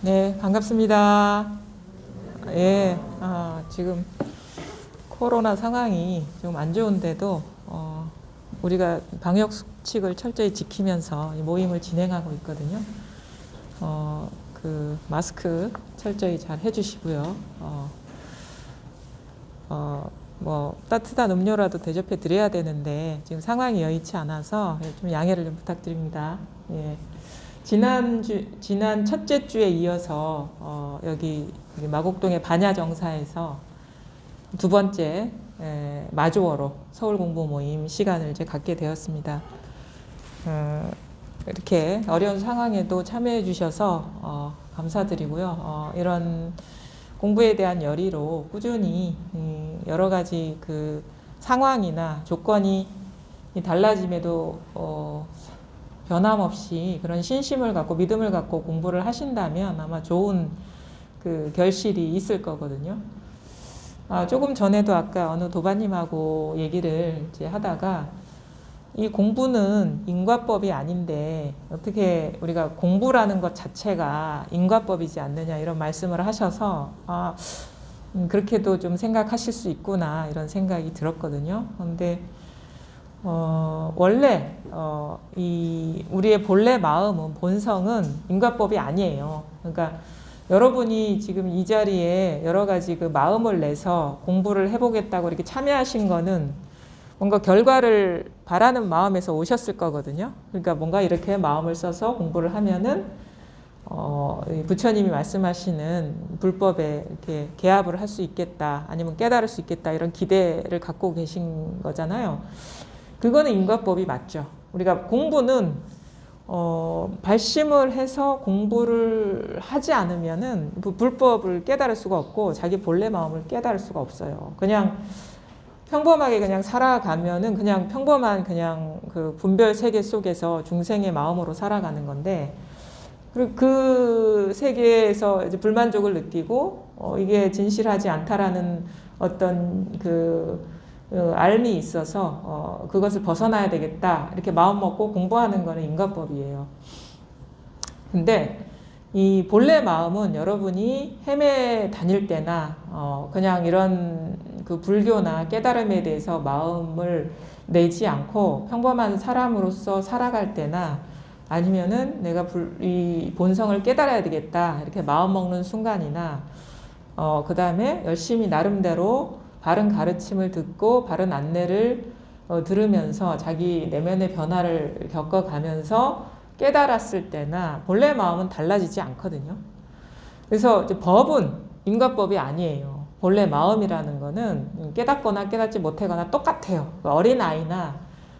네, 반갑습니다. 예, 지금 코로나 상황이 좀 안 좋은데도 우리가 방역 수칙을 철저히 지키면서 이 모임을 진행하고 있거든요. 그 마스크 철저히 잘 해주시고요. 뭐 따뜻한 음료라도 대접해 드려야 되는데 지금 상황이 여의치 않아서 좀 양해를 좀 부탁드립니다. 예. 지난 첫째 주에 이어서 여기 마곡동의 반야정사에서 두 번째 마주어로 서울 공부 모임 시간을 이제 갖게 되었습니다. 이렇게 어려운 상황에도 참여해 주셔서 감사드리고요. 이런 공부에 대한 열의로 꾸준히 여러 가지 그 상황이나 조건이 달라짐에도 변함없이 그런 신심을 갖고 믿음을 갖고 공부를 하신다면 아마 좋은 그 결실이 있을 거거든요. 조금 전에도 아까 어느 도반님하고 얘기를 이제 하다가 이 공부는 인과법이 아닌데 어떻게 우리가 공부라는 것 자체가 인과법이지 않느냐 이런 말씀을 하셔서 그렇게도 좀 생각하실 수 있구나 이런 생각이 들었거든요. 그런데 원래 이 우리의 본래 마음은 본성은 인과법이 아니에요. 그러니까 여러분이 지금 이 자리에 여러 가지 그 마음을 내서 공부를 해보겠다고 이렇게 참여하신 거는 뭔가 결과를 바라는 마음에서 오셨을 거거든요. 그러니까 뭔가 이렇게 마음을 써서 공부를 하면은 부처님이 말씀하시는 불법에 이렇게 개합을 할 수 있겠다, 아니면 깨달을 수 있겠다 이런 기대를 갖고 계신 거잖아요. 그거는 인과법이 맞죠. 우리가 공부는 발심을 해서 공부를 하지 않으면은 불법을 깨달을 수가 없고 자기 본래 마음을 깨달을 수가 없어요. 그냥 평범하게 그냥 살아가면은 그냥 평범한 그냥 그 분별 세계 속에서 중생의 마음으로 살아가는 건데, 그리고 그 세계에서 이제 불만족을 느끼고 이게 진실하지 않다라는 어떤 그 알미 있어서 그것을 벗어나야 되겠다 이렇게 마음 먹고 공부하는 거는 인과법이에요. 근데 이 본래 마음은 여러분이 헤매 다닐 때나 그냥 이런 그 불교나 깨달음에 대해서 마음을 내지 않고 평범한 사람으로서 살아갈 때나 아니면은 내가 이 본성을 깨달아야 되겠다 이렇게 마음 먹는 순간이나 그 다음에 열심히 나름대로 바른 가르침을 듣고 바른 안내를 들으면서 자기 내면의 변화를 겪어가면서 깨달았을 때나 본래 마음은 달라지지 않거든요. 그래서 이제 법은 인과법이 아니에요. 본래 마음이라는 거는 깨닫거나 깨닫지 못하거나 똑같아요. 어린아이나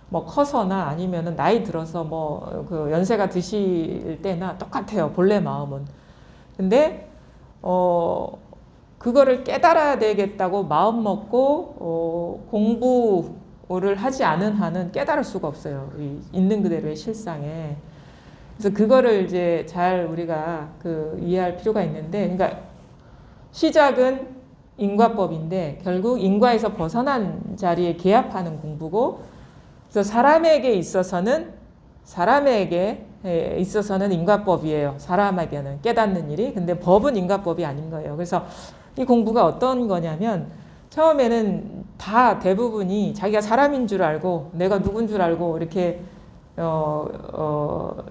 뭐 커서나 아니면은 나이 들어서 뭐 그 연세가 드실 때나 똑같아요. 본래 마음은. 근데 그거를 깨달아야 되겠다고 마음 먹고 공부를 하지 않은 한은 깨달을 수가 없어요. 있는 그대로의 실상에. 그래서 그거를 이제 잘 우리가 그 이해할 필요가 있는데, 그러니까 시작은 인과법인데 결국 인과에서 벗어난 자리에 개합하는 공부고, 그래서 사람에게 있어서는 인과법이에요. 사람에게는 깨닫는 일이. 근데 법은 인과법이 아닌 거예요. 그래서 이 공부가 어떤 거냐면 처음에는 다 대부분이 자기가 사람인 줄 알고 내가 누군 줄 알고 이렇게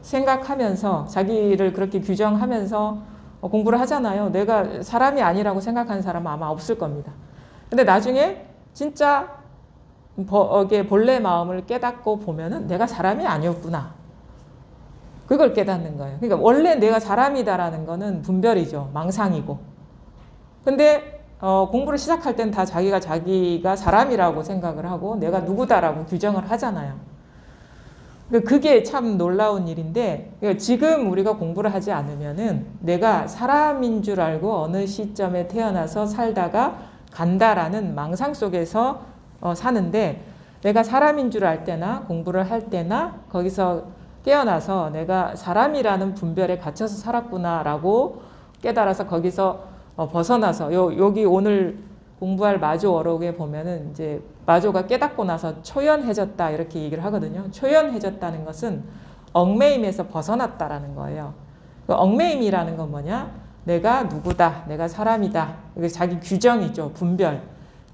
생각하면서 자기를 그렇게 규정하면서 공부를 하잖아요. 내가 사람이 아니라고 생각하는 사람은 아마 없을 겁니다. 근데 나중에 진짜 본래 마음을 깨닫고 보면은 내가 사람이 아니었구나. 그걸 깨닫는 거예요. 그러니까 원래 내가 사람이다라는 거는 분별이죠. 망상이고. 근데 공부를 시작할 땐 다 자기가 사람이라고 생각을 하고 내가 누구다라고 규정을 하잖아요. 그게 참 놀라운 일인데, 지금 우리가 공부를 하지 않으면은 내가 사람인 줄 알고 어느 시점에 태어나서 살다가 간다라는 망상 속에서 사는데, 내가 사람인 줄 알 때나 공부를 할 때나 거기서 깨어나서 내가 사람이라는 분별에 갇혀서 살았구나라고 깨달아서 거기서 벗어나서 여기 오늘 공부할 마조 어록에 보면은 이제 마조가 깨닫고 나서 초연해졌다 이렇게 얘기를 하거든요. 초연해졌다는 것은 얽매임에서 벗어났다라는 거예요. 그 얽매임이라는 건 뭐냐? 내가 누구다, 내가 사람이다. 이게 자기 규정이죠, 분별.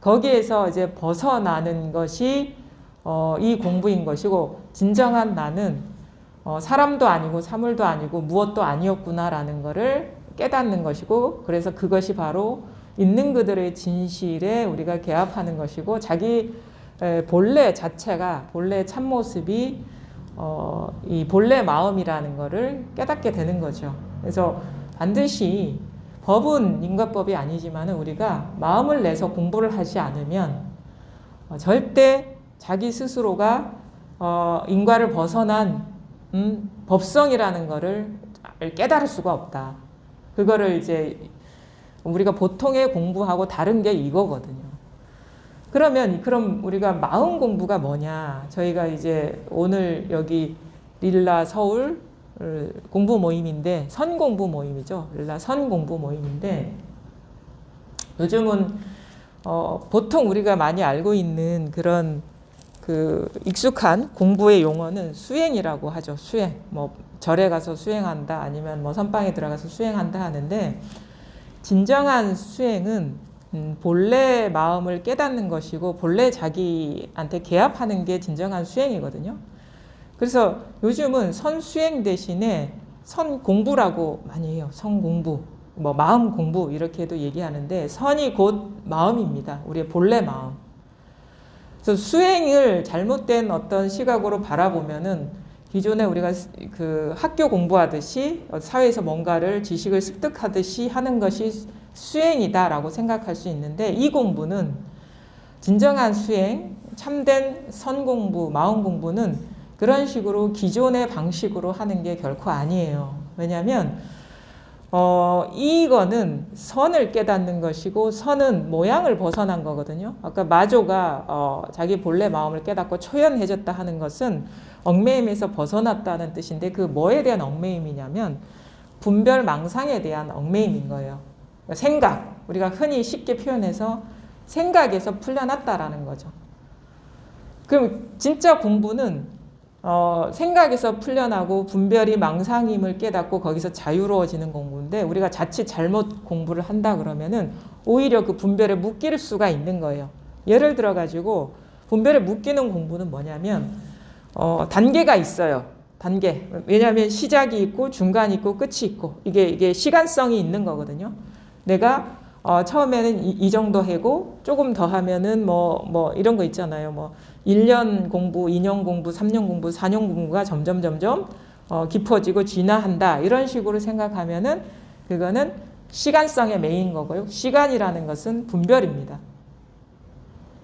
거기에서 이제 벗어나는 것이 이 공부인 것이고, 진정한 나는 사람도 아니고 사물도 아니고 무엇도 아니었구나라는 것을 깨닫는 것이고, 그래서 그것이 바로 있는 그들의 진실에 우리가 개합하는 것이고, 자기 본래 자체가, 본래 참모습이 이 본래 마음이라는 것을 깨닫게 되는 거죠. 그래서 반드시 법은 인과법이 아니지만 우리가 마음을 내서 공부를 하지 않으면 절대 자기 스스로가 인과를 벗어난 법성이라는 것을 깨달을 수가 없다. 그거를 이제 우리가 보통의 공부하고 다른 게 이거거든요. 그럼 우리가 마음 공부가 뭐냐? 저희가 이제 오늘 여기 릴라 서울 공부 모임인데, 선 공부 모임이죠. 릴라 선 공부 모임인데, 요즘은 보통 우리가 많이 알고 있는 그런 그 익숙한 공부의 용어는 수행이라고 하죠. 수행. 뭐 절에 가서 수행한다, 아니면 뭐 선방에 들어가서 수행한다 하는데, 진정한 수행은 본래 마음을 깨닫는 것이고 본래 자기한테 개합하는 게 진정한 수행이거든요. 그래서 요즘은 선수행 대신에 선공부라고 많이 해요. 선공부, 뭐 마음 공부 이렇게도 얘기하는데, 선이 곧 마음입니다. 우리의 본래 마음. 그래서 수행을 잘못된 어떤 시각으로 바라보면은 기존에 우리가 그 학교 공부하듯이 사회에서 뭔가를 지식을 습득하듯이 하는 것이 수행이다라고 생각할 수 있는데, 이 공부는 진정한 수행, 참된 선공부, 마음 공부는 그런 식으로 기존의 방식으로 하는 게 결코 아니에요. 왜냐하면 이거는 선을 깨닫는 것이고, 선은 모양을 벗어난 거거든요. 아까 마조가 자기 본래 마음을 깨닫고 초연해졌다 하는 것은 얽매임에서 벗어났다는 뜻인데, 그 뭐에 대한 얽매임이냐면 분별 망상에 대한 얽매임인 거예요. 생각, 우리가 흔히 쉽게 표현해서 생각에서 풀려났다라는 거죠. 그럼 진짜 공부는 생각에서 풀려나고 분별이 망상임을 깨닫고 거기서 자유로워지는 공부인데, 우리가 자칫 잘못 공부를 한다 그러면은 오히려 그 분별에 묶일 수가 있는 거예요. 예를 들어 가지고 분별에 묶이는 공부는 뭐냐면 단계가 있어요. 단계. 왜냐하면 시작이 있고 중간이 있고 끝이 있고, 이게 시간성이 있는 거거든요. 내가 처음에는 이 정도 하고 조금 더 하면은 뭐 이런 거 있잖아요. 뭐 1년 공부, 2년 공부, 3년 공부, 4년 공부가 점점 깊어지고 진화한다. 이런 식으로 생각하면은 그거는 시간성의 메인 거고요. 시간이라는 것은 분별입니다.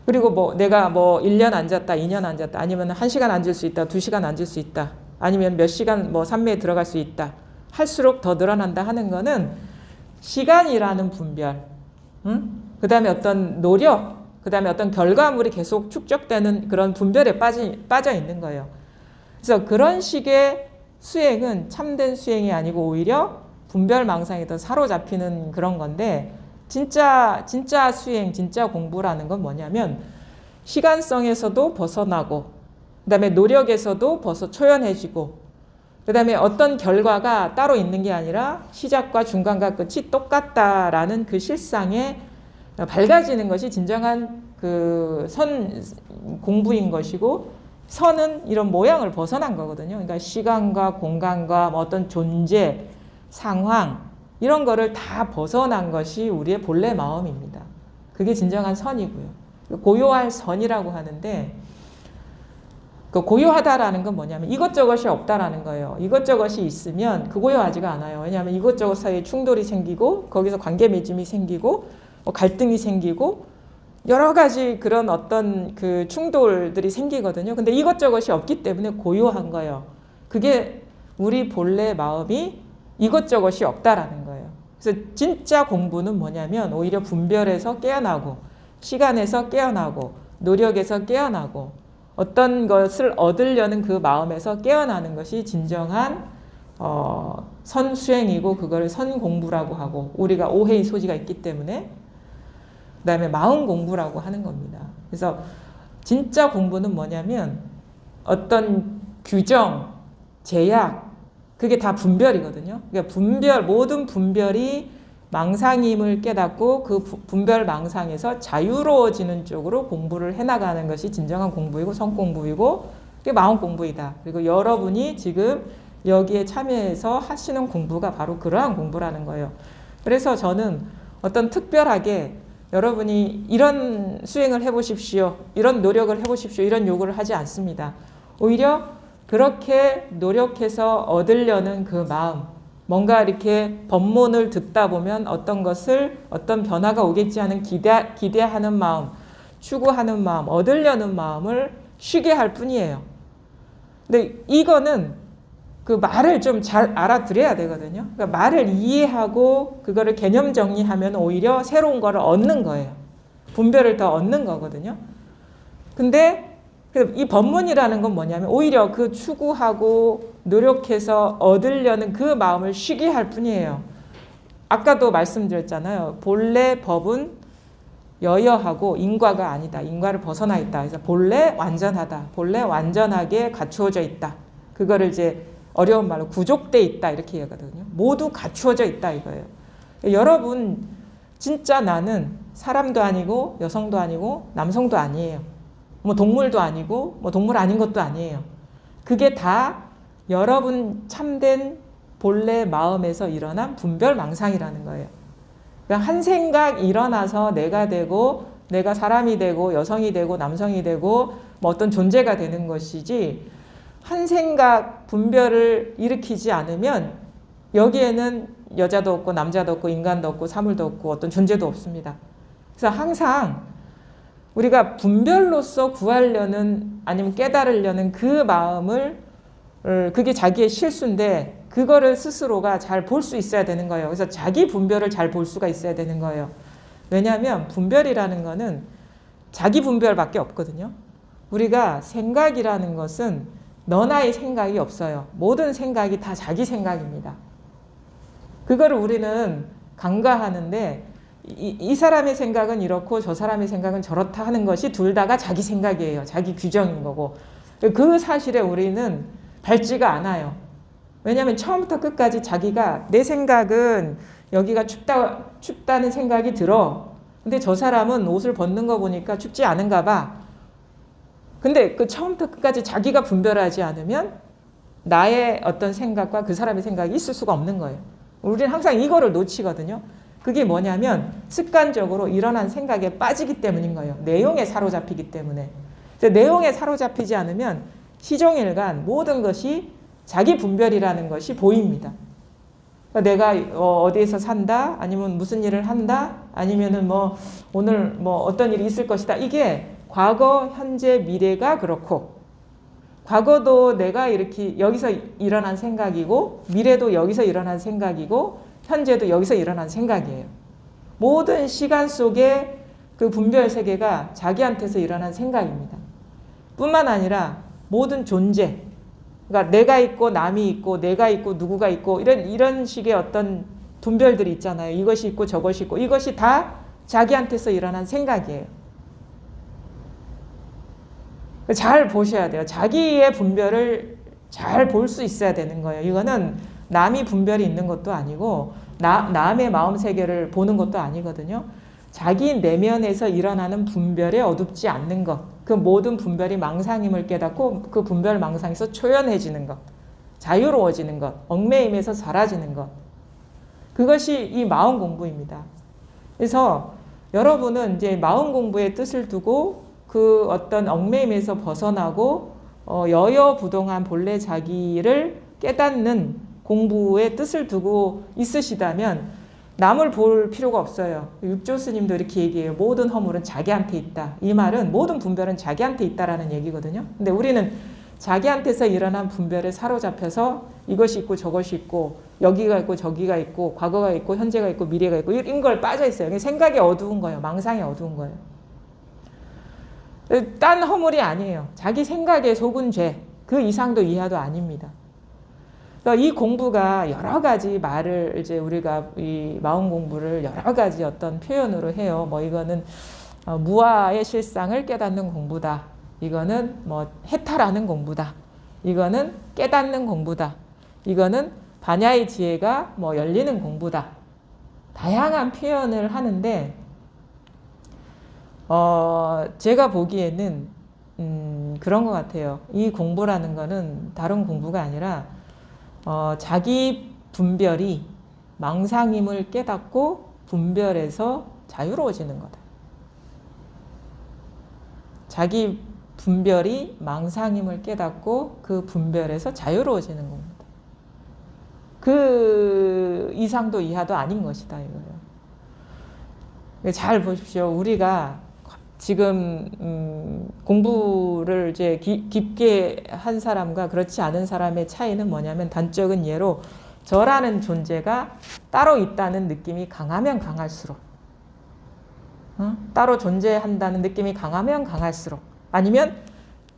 그리고 뭐 내가 뭐 1년 앉았다, 2년 앉았다, 아니면 1시간 앉을 수 있다, 2시간 앉을 수 있다, 아니면 몇 시간 뭐 산매에 들어갈 수 있다. 할수록 더 늘어난다 하는 거는 시간이라는 분별, 그 다음에 어떤 노력, 그 다음에 어떤 결과물이 계속 축적되는 그런 분별에 빠져 있는 거예요. 그래서 그런 식의 수행은 참된 수행이 아니고 오히려 분별 망상에 더 사로잡히는 그런 건데, 진짜 수행, 진짜 공부라는 건 뭐냐면 시간성에서도 벗어나고, 그 다음에 노력에서도 초연해지고, 그 다음에 어떤 결과가 따로 있는 게 아니라 시작과 중간과 끝이 똑같다라는 그 실상에 밝아지는 것이 진정한 그 선 공부인 것이고, 선은 이런 모양을 벗어난 거거든요. 그러니까 시간과 공간과 뭐 어떤 존재, 상황 이런 거를 다 벗어난 것이 우리의 본래 마음입니다. 그게 진정한 선이고요. 고요할 선이라고 하는데, 그 고요하다라는 건 뭐냐면 이것저것이 없다라는 거예요. 이것저것이 있으면 그 고요하지가 않아요. 왜냐하면 이것저것 사이에 충돌이 생기고, 거기서 관계 맺음이 생기고, 갈등이 생기고, 여러 가지 그런 어떤 그 충돌들이 생기거든요. 근데 이것저것이 없기 때문에 고요한 거예요. 그게 우리 본래 마음이 이것저것이 없다라는 거예요. 그래서 진짜 공부는 뭐냐면 오히려 분별에서 깨어나고, 시간에서 깨어나고, 노력에서 깨어나고, 어떤 것을 얻으려는 그 마음에서 깨어나는 것이 진정한 선수행이고, 그걸 선공부라고 하고, 우리가 오해의 소지가 있기 때문에 그 다음에 마음 공부라고 하는 겁니다. 그래서 진짜 공부는 뭐냐면 어떤 규정, 제약, 그게 다 분별이거든요. 그러니까 모든 분별이 망상임을 깨닫고 그 분별 망상에서 자유로워지는 쪽으로 공부를 해나가는 것이 진정한 공부이고 성공부이고 그게 마음 공부이다. 그리고 여러분이 지금 여기에 참여해서 하시는 공부가 바로 그러한 공부라는 거예요. 그래서 저는 어떤 특별하게 여러분이 이런 수행을 해보십시오. 이런 노력을 해보십시오. 이런 요구를 하지 않습니다. 오히려 그렇게 노력해서 얻으려는 그 마음, 뭔가 이렇게 법문을 듣다 보면 어떤 변화가 오겠지 하는 기대하는 마음, 추구하는 마음, 얻으려는 마음을 쉬게 할 뿐이에요. 근데 이거는 그 말을 좀 잘 알아들어야 되거든요. 그러니까 말을 이해하고 그거를 개념 정리하면 오히려 새로운 거를 얻는 거예요. 분별을 더 얻는 거거든요. 근데 이 법문이라는 건 뭐냐면 오히려 그 추구하고 노력해서 얻으려는 그 마음을 쉬게 할 뿐이에요. 아까도 말씀드렸잖아요. 본래 법은 여여하고 인과가 아니다. 인과를 벗어나 있다. 그래서 본래 완전하다. 본래 완전하게 갖추어져 있다. 그거를 이제 어려운 말로 구족돼 있다 이렇게 얘기하거든요. 모두 갖추어져 있다 이거예요. 여러분 진짜 나는 사람도 아니고 여성도 아니고 남성도 아니에요. 뭐 동물도 아니고 뭐 동물 아닌 것도 아니에요. 그게 다 여러분 참된 본래 마음에서 일어난 분별 망상이라는 거예요. 그러니까 한 생각 일어나서 내가 되고 내가 사람이 되고 여성이 되고 남성이 되고 뭐 어떤 존재가 되는 것이지 한 생각 분별을 일으키지 않으면 여기에는 여자도 없고 남자도 없고 인간도 없고 사물도 없고 어떤 존재도 없습니다. 그래서 항상 우리가 분별로서 구하려는 아니면 깨달으려는 그 마음을 그게 자기의 실수인데 그거를 스스로가 잘 볼 수 있어야 되는 거예요. 그래서 자기 분별을 잘 볼 수가 있어야 되는 거예요. 왜냐하면 분별이라는 거는 자기 분별밖에 없거든요. 우리가 생각이라는 것은 너나의 생각이 없어요. 모든 생각이 다 자기 생각입니다. 그거를 우리는 간과하는데 이 사람의 생각은 이렇고 저 사람의 생각은 저렇다 하는 것이 둘 다가 자기 생각이에요. 자기 규정인 거고. 그 사실에 우리는 밟지가 않아요. 왜냐하면 처음부터 끝까지 자기가 내 생각은 여기가 춥다는 생각이 들어. 근데 저 사람은 옷을 벗는 거 보니까 춥지 않은가 봐. 근데 그 처음부터 끝까지 자기가 분별하지 않으면 나의 어떤 생각과 그 사람의 생각이 있을 수가 없는 거예요. 우리는 항상 이거를 놓치거든요. 그게 뭐냐면 습관적으로 일어난 생각에 빠지기 때문인 거예요. 내용에 사로잡히기 때문에. 내용에 사로잡히지 않으면 시종일관 모든 것이 자기 분별이라는 것이 보입니다. 내가 어디에서 산다, 아니면 무슨 일을 한다, 아니면은 뭐 오늘 뭐 어떤 일이 있을 것이다. 이게 과거, 현재, 미래가 그렇고 과거도 내가 이렇게 여기서 일어난 생각이고 미래도 여기서 일어난 생각이고 현재도 여기서 일어난 생각이에요. 모든 시간 속에 그 분별 세계가 자기한테서 일어난 생각입니다. 뿐만 아니라 모든 존재, 그러니까 내가 있고 남이 있고 내가 있고 누구가 있고 이런 식의 어떤 분별들이 있잖아요. 이것이 있고 저것이 있고 이것이 다 자기한테서 일어난 생각이에요. 잘 보셔야 돼요. 자기의 분별을 잘 볼 수 있어야 되는 거예요. 이거는 남이 분별이 있는 것도 아니고 남의 마음 세계를 보는 것도 아니거든요. 자기 내면에서 일어나는 분별에 어둡지 않는 것. 그 모든 분별이 망상임을 깨닫고 그 분별 망상에서 초연해지는 것. 자유로워지는 것. 얽매임에서 사라지는 것. 그것이 이 마음 공부입니다. 그래서 여러분은 이제 마음 공부의 뜻을 두고 그 어떤 얽매임에서 벗어나고 여여부동한 본래 자기를 깨닫는 공부의 뜻을 두고 있으시다면 남을 볼 필요가 없어요. 육조 스님도 이렇게 얘기해요. 모든 허물은 자기한테 있다. 이 말은 모든 분별은 자기한테 있다라는 얘기거든요. 근데 우리는 자기한테서 일어난 분별에 사로잡혀서 이것이 있고 저것이 있고 여기가 있고 저기가 있고 과거가 있고 현재가 있고 미래가 있고 이런 걸 빠져 있어요. 생각이 어두운 거예요. 망상이 어두운 거예요. 딴 허물이 아니에요. 자기 생각에 속은 죄. 그 이상도 이하도 아닙니다. 그러니까 이 공부가 여러 가지 말을 이제 우리가 이 마음 공부를 여러 가지 어떤 표현으로 해요. 뭐 이거는 무아의 실상을 깨닫는 공부다. 이거는 뭐 해탈하는 공부다. 이거는 깨닫는 공부다. 이거는 반야의 지혜가 뭐 열리는 공부다. 다양한 표현을 하는데 제가 보기에는 그런 것 같아요. 이 공부라는 거는 다른 공부가 아니라 자기 분별이 망상임을 깨닫고 분별에서 자유로워지는 거다. 자기 분별이 망상임을 깨닫고 그 분별에서 자유로워지는 겁니다. 그 이상도 이하도 아닌 것이다 이거예요. 잘 보십시오. 우리가 지금 공부를 이제 깊게 한 사람과 그렇지 않은 사람의 차이는 뭐냐면 단적인 예로 저라는 존재가 따로 있다는 느낌이 강하면 강할수록 따로 존재한다는 느낌이 강하면 강할수록 아니면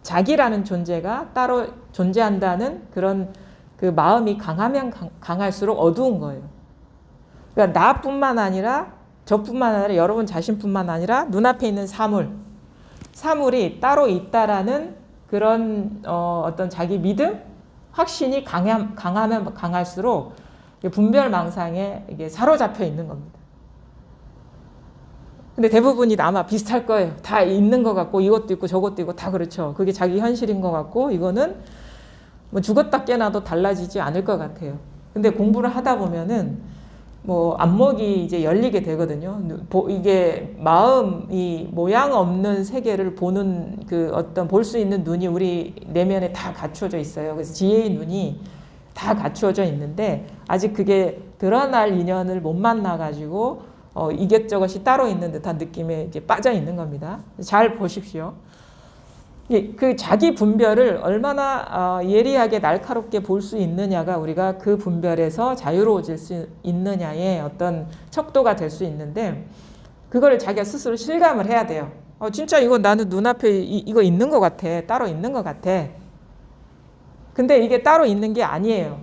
자기라는 존재가 따로 존재한다는 그런 그 마음이 강하면 강할수록 어두운 거예요. 그러니까 나뿐만 아니라 저뿐만 아니라 여러분 자신뿐만 아니라 눈앞에 있는 사물이 따로 있다라는 그런 어떤 자기 믿음, 확신이 강하면 강할수록 분별망상에 이게 사로잡혀 있는 겁니다. 근데 대부분이 아마 비슷할 거예요. 다 있는 것 같고 이것도 있고 저것도 있고 다 그렇죠. 그게 자기 현실인 것 같고 이거는 뭐 죽었다 깨나도 달라지지 않을 것 같아요. 근데 공부를 하다 보면은 뭐 안목이 이제 열리게 되거든요. 이게 마음이 모양 없는 세계를 보는 그 어떤 볼 수 있는 눈이 우리 내면에 다 갖추어져 있어요. 그래서 지혜의 눈이 다 갖추어져 있는데 아직 그게 드러날 인연을 못 만나가지고 이것저것이 따로 있는 듯한 느낌에 이렇게 빠져 있는 겁니다. 잘 보십시오. 그 자기 분별을 얼마나 예리하게 날카롭게 볼 수 있느냐가 우리가 그 분별에서 자유로워질 수 있느냐의 어떤 척도가 될 수 있는데 그걸 자기가 스스로 실감을 해야 돼요. 진짜 이거 나는 눈앞에 이거 있는 것 같아. 따로 있는 것 같아. 근데 이게 따로 있는 게 아니에요.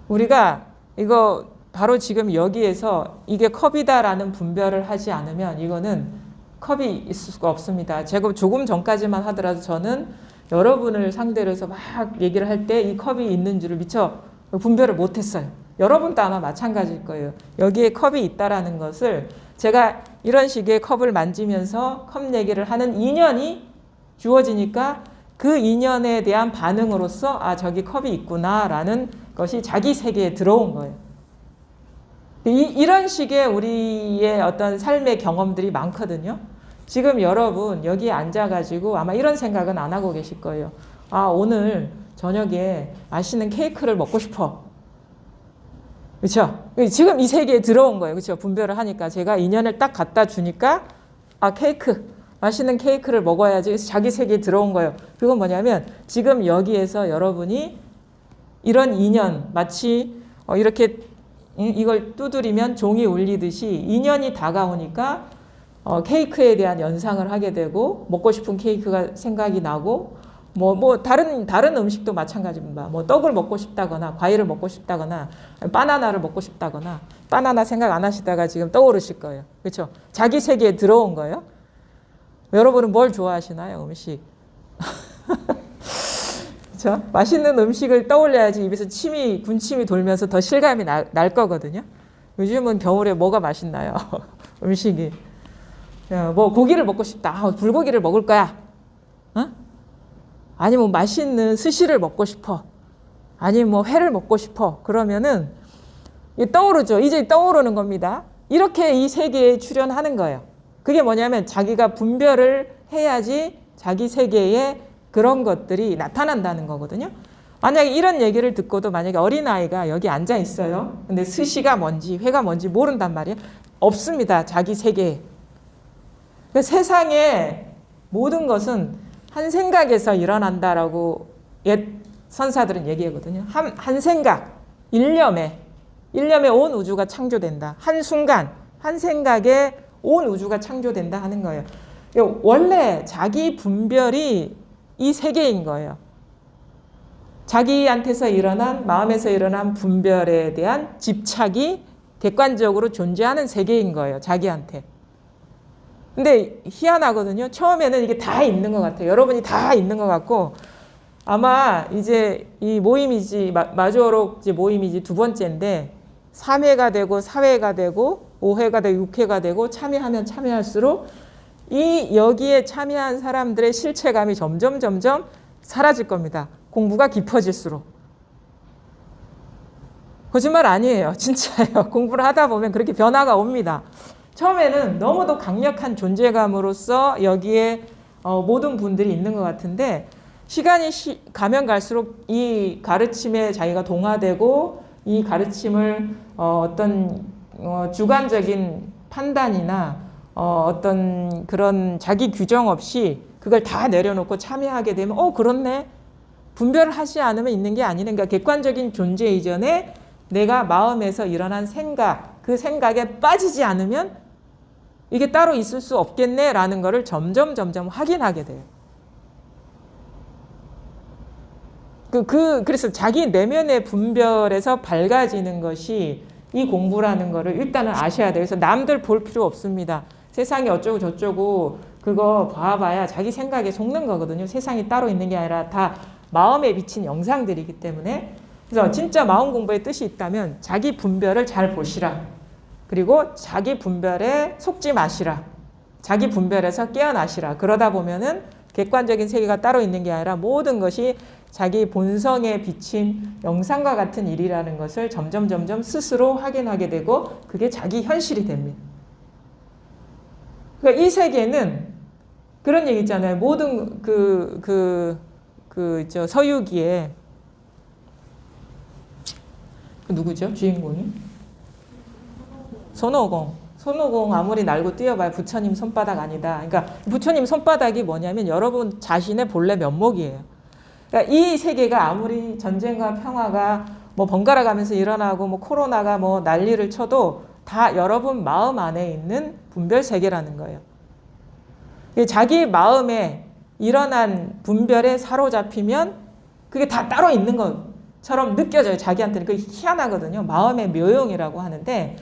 우리가 이거 바로 지금 여기에서 이게 컵이다라는 분별을 하지 않으면 이거는 컵이 있을 수가 없습니다. 제가 조금 전까지만 하더라도 저는 여러분을 상대로 해서 막 얘기를 할 때 이 컵이 있는 줄을 미처 분별을 못했어요. 여러분도 아마 마찬가지일 거예요. 여기에 컵이 있다라는 것을 제가 이런 식의 컵을 만지면서 컵 얘기를 하는 인연이 주어지니까 그 인연에 대한 반응으로서 저기 컵이 있구나라는 것이 자기 세계에 들어온 거예요. 이런 식의 우리의 어떤 삶의 경험들이 많거든요. 지금 여러분 여기에 앉아가지고 아마 이런 생각은 안 하고 계실 거예요. 오늘 저녁에 맛있는 케이크를 먹고 싶어. 그렇죠? 지금 이 세계에 들어온 거예요. 그렇죠? 분별을 하니까 제가 인연을 딱 갖다 주니까 케이크, 맛있는 케이크를 먹어야지. 그래서 자기 세계에 들어온 거예요. 그건 뭐냐면 지금 여기에서 여러분이 이런 인연 마치 이렇게 이걸 두드리면 종이 울리듯이 인연이 다가오니까 케이크에 대한 연상을 하게 되고 먹고 싶은 케이크가 생각이 나고 뭐 다른 음식도 마찬가지입니다. 뭐 떡을 먹고 싶다거나 과일을 먹고 싶다거나 바나나를 먹고 싶다거나 바나나 생각 안 하시다가 지금 떠오르실 거예요. 그렇죠? 자기 세계에 들어온 거예요. 여러분은 뭘 좋아하시나요? 음식. 그렇죠? 맛있는 음식을 떠올려야지 입에서 군침이 돌면서 더 실감이 날 거거든요. 요즘은 겨울에 뭐가 맛있나요? 음식이. 뭐 고기를 먹고 싶다. 불고기를 먹을 거야. 아니면 맛있는 스시를 먹고 싶어. 아니면 뭐 회를 먹고 싶어. 그러면은 떠오르죠. 이제 떠오르는 겁니다. 이렇게 이 세계에 출현하는 거예요. 그게 뭐냐면 자기가 분별을 해야지 자기 세계에 그런 것들이 나타난다는 거거든요. 만약에 이런 얘기를 듣고도 만약에 어린아이가 여기 앉아 있어요. 근데 스시가 뭔지 회가 뭔지 모른단 말이에요. 없습니다. 자기 세계에. 그러니까 세상에 모든 것은 한 생각에서 일어난다라고 옛 선사들은 얘기하거든요. 한 생각, 일념에 온 우주가 창조된다. 한 순간, 한 생각에 온 우주가 창조된다 하는 거예요. 원래 자기 분별이 이 세계인 거예요. 자기한테서 일어난, 마음에서 일어난 분별에 대한 집착이 객관적으로 존재하는 세계인 거예요. 자기한테. 근데 희한하거든요. 처음에는 이게 다 있는 것 같아요. 여러분이 다 있는 것 같고 아마 이제 이 모임이지 마주어록 모임이지 두 번째인데 3회가 되고 4회가 되고 5회가 되고 6회가 되고 참여하면 참여할수록 이 여기에 참여한 사람들의 실체감이 점점 사라질 겁니다. 공부가 깊어질수록. 거짓말 아니에요. 진짜예요. 공부를 하다 보면 그렇게 변화가 옵니다. 처음에는 너무도 강력한 존재감으로서 여기에 모든 분들이 있는 것 같은데 시간이 가면 갈수록 이 가르침에 자기가 동화되고 이 가르침을 어떤 주관적인 판단이나 어떤 그런 자기 규정 없이 그걸 다 내려놓고 참여하게 되면 그렇네. 분별을 하지 않으면 있는 게 아니네. 그러니까 객관적인 존재 이전에 내가 마음에서 일어난 생각, 그 생각에 빠지지 않으면 이게 따로 있을 수 없겠네라는 거를 점점 확인하게 돼요. 그래서 자기 내면의 분별에서 밝아지는 것이 이 공부라는 거를 일단은 아셔야 돼요. 그래서 남들 볼 필요 없습니다. 세상이 어쩌고 저쩌고 그거 봐봐야 자기 생각에 속는 거거든요. 세상이 따로 있는 게 아니라 다 마음에 비친 영상들이기 때문에. 그래서 진짜 마음 공부의 뜻이 있다면 자기 분별을 잘 보시라. 그리고 자기 분별에 속지 마시라. 자기 분별에서 깨어나시라. 그러다 보면은 객관적인 세계가 따로 있는 게 아니라 모든 것이 자기 본성에 비친 영상과 같은 일이라는 것을 점점 스스로 확인하게 되고 그게 자기 현실이 됩니다. 그러니까 이 세계는 그런 얘기 있잖아요. 모든 서유기에 누구죠? 주인공이? 손오공 아무리 날고 뛰어봐야 부처님 손바닥 아니다. 그러니까 부처님 손바닥이 뭐냐면 여러분 자신의 본래 면목이에요. 그러니까 이 세계가 아무리 전쟁과 평화가 번갈아 가면서 일어나고 코로나가 난리를 쳐도 다 여러분 마음 안에 있는 분별 세계라는 거예요. 자기 마음에 일어난 분별에 사로잡히면 그게 다 따로 있는 것처럼 느껴져요. 자기한테는. 그게 희한하거든요. 마음의 묘용이라고 하는데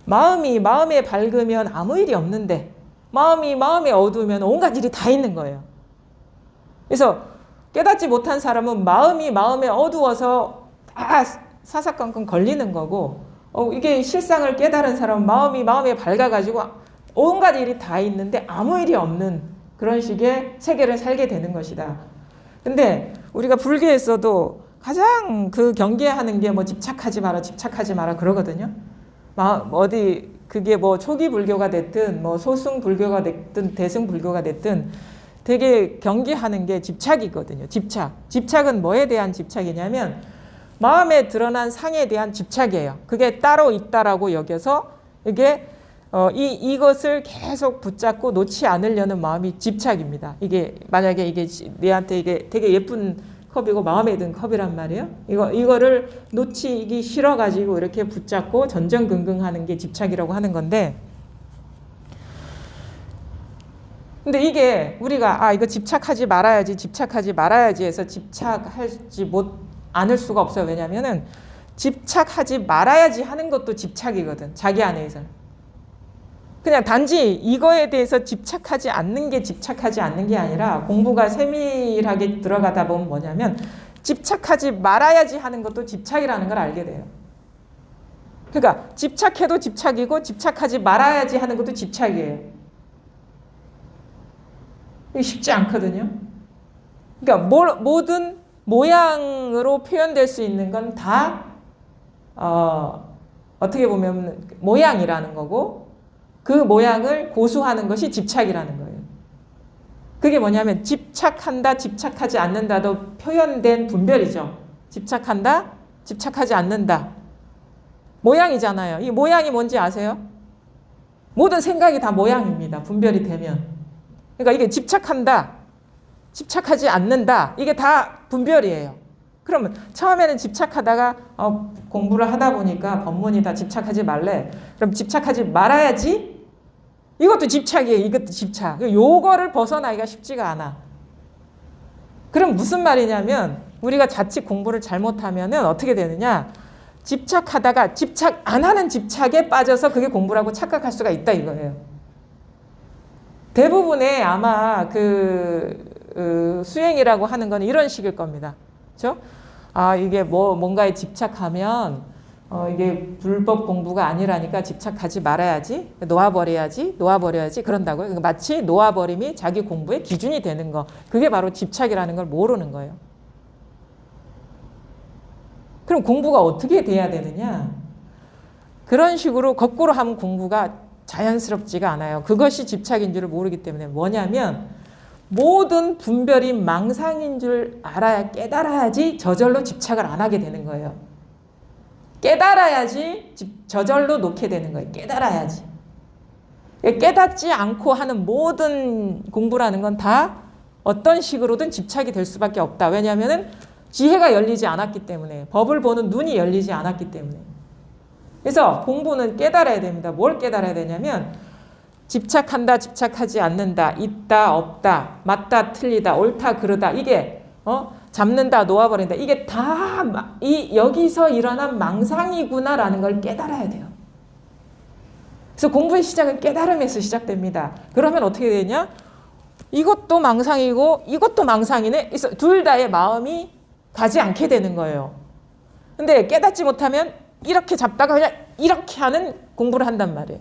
마음에 밝으면 아무 일이 없는데 마음에 어두우면 온갖 일이 다 있는 거예요. 그래서 깨닫지 못한 사람은 마음에 어두워서 다 사사건건 걸리는 거고 이게 실상을 깨달은 사람은 마음에 밝아가지고 온갖 일이 다 있는데 아무 일이 없는 그런 식의 세계를 살게 되는 것이다. 근데 우리가 불교에서도 가장 그 경계하는 게 집착하지 마라 그러거든요. 어디 그게 초기 불교가 됐든 소승 불교가 됐든 대승 불교가 됐든 되게 경계하는 게 집착이거든요. 집착은 뭐에 대한 집착이냐면 마음에 드러난 상에 대한 집착이에요. 그게 따로 있다라고 여겨서 이게 이것을 계속 붙잡고 놓지 않으려는 마음이 집착입니다. 이게 만약에 이게 내한테 이게 되게 예쁜 컵이고 마음에 든 컵이란 말이에요. 이거를 놓치기 싫어가지고 이렇게 붙잡고 전전긍긍하는 게 집착이라고 하는 건데, 근데 이게 우리가 이거 집착하지 말아야지 해서 집착하지 않을 수가 없어요. 왜냐면은 집착하지 말아야지 하는 것도 집착이거든. 자기 안에서. 그냥 단지 이거에 대해서 집착하지 않는 게 집착하지 않는 게 아니라 공부가 세밀하게 들어가다 보면 뭐냐면 집착하지 말아야지 하는 것도 집착이라는 걸 알게 돼요. 그러니까 집착해도 집착이고 집착하지 말아야지 하는 것도 집착이에요. 이게 쉽지 않거든요. 그러니까 모든 모양으로 표현될 수 있는 건 다 어떻게 보면 모양이라는 거고 그 모양을 고수하는 것이 집착이라는 거예요. 그게 뭐냐면 집착한다, 집착하지 않는다도 표현된 분별이죠. 집착한다, 집착하지 않는다. 모양이잖아요. 이 모양이 뭔지 아세요? 모든 생각이 다 모양입니다. 분별이 되면. 그러니까 이게 집착한다, 집착하지 않는다. 이게 다 분별이에요. 그러면 처음에는 집착하다가 공부를 하다 보니까 법문이 다 집착하지 말래. 그럼 집착하지 말아야지. 이것도 집착이에요. 이것도 집착. 요거를 벗어나기가 쉽지가 않아. 그럼 무슨 말이냐면 우리가 자칫 공부를 잘못하면은 어떻게 되느냐? 집착하다가 집착 안 하는 집착에 빠져서 그게 공부라고 착각할 수가 있다 이거예요. 대부분의 아마 수행이라고 하는 건 이런 식일 겁니다. 그렇죠? 아, 이게 뭔가에 집착하면 이게 불법 공부가 아니라니까 집착하지 말아야지, 놓아버려야지 그런다고요. 그러니까 마치 놓아버림이 자기 공부의 기준이 되는 거, 그게 바로 집착이라는 걸 모르는 거예요. 그럼 공부가 어떻게 돼야 되느냐? 그런 식으로 거꾸로 하면 공부가 자연스럽지가 않아요. 그것이 집착인 줄을 모르기 때문에 뭐냐면 모든 분별이 망상인 줄 알아야, 깨달아야지 저절로 집착을 안 하게 되는 거예요. 깨달아야지 저절로 놓게 되는 거예요. 깨달아야지. 깨닫지 않고 하는 모든 공부라는 건 다 어떤 식으로든 집착이 될 수밖에 없다. 왜냐하면 지혜가 열리지 않았기 때문에, 법을 보는 눈이 열리지 않았기 때문에. 그래서 공부는 깨달아야 됩니다. 뭘 깨달아야 되냐면 집착한다, 집착하지 않는다, 있다, 없다, 맞다, 틀리다, 옳다, 그르다, 이게 잡는다, 놓아버린다, 이게 다 여기서 일어난 망상이구나라는 걸 깨달아야 돼요. 그래서 공부의 시작은 깨달음에서 시작됩니다. 그러면 어떻게 되냐? 이것도 망상이고 이것도 망상이네. 그래서 둘 다의 마음이 가지 않게 되는 거예요. 근데 깨닫지 못하면 이렇게 잡다가 그냥 이렇게 하는 공부를 한단 말이에요.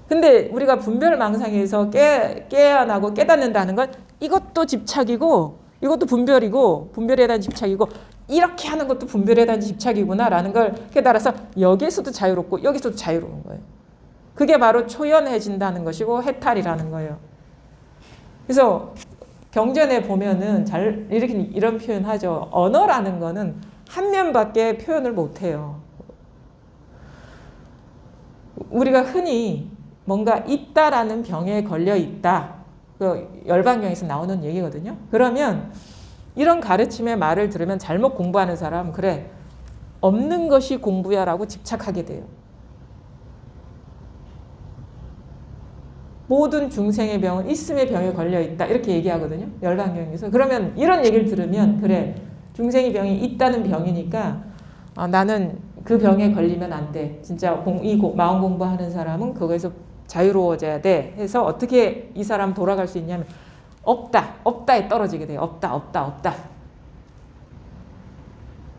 근데 우리가 분별망상에서 깨어나고 깨닫는다는 건 이것도 집착이고 이것도 분별이고 분별에 대한 집착이고 이렇게 하는 것도 분별에 대한 집착이구나라는 걸 깨달아서 여기에서도 자유롭고 여기서도 자유로운 거예요. 그게 바로 초연해진다는 것이고 해탈이라는 거예요. 그래서 경전에 보면은 이런 표현 하죠. 언어라는 거는 한 면밖에 표현을 못 해요. 우리가 흔히 뭔가 있다라는 병에 걸려 있다. 그 열반경에서 나오는 얘기거든요. 그러면 이런 가르침의 말을 들으면 잘못 공부하는 사람, 그래, 없는 것이 공부야라고 집착하게 돼요. 모든 중생의 병은 있음의 병에 걸려 있다. 이렇게 얘기하거든요. 열반경에서. 그러면 이런 얘기를 들으면, 그래, 중생의 병이 있다는 병이니까 나는 그 병에 걸리면 안 돼. 진짜 마음 공부하는 사람은 그거에서 자유로워져야 돼. 해서 어떻게 이 사람 돌아갈 수 있냐면 없다에 떨어지게 돼요. 없다.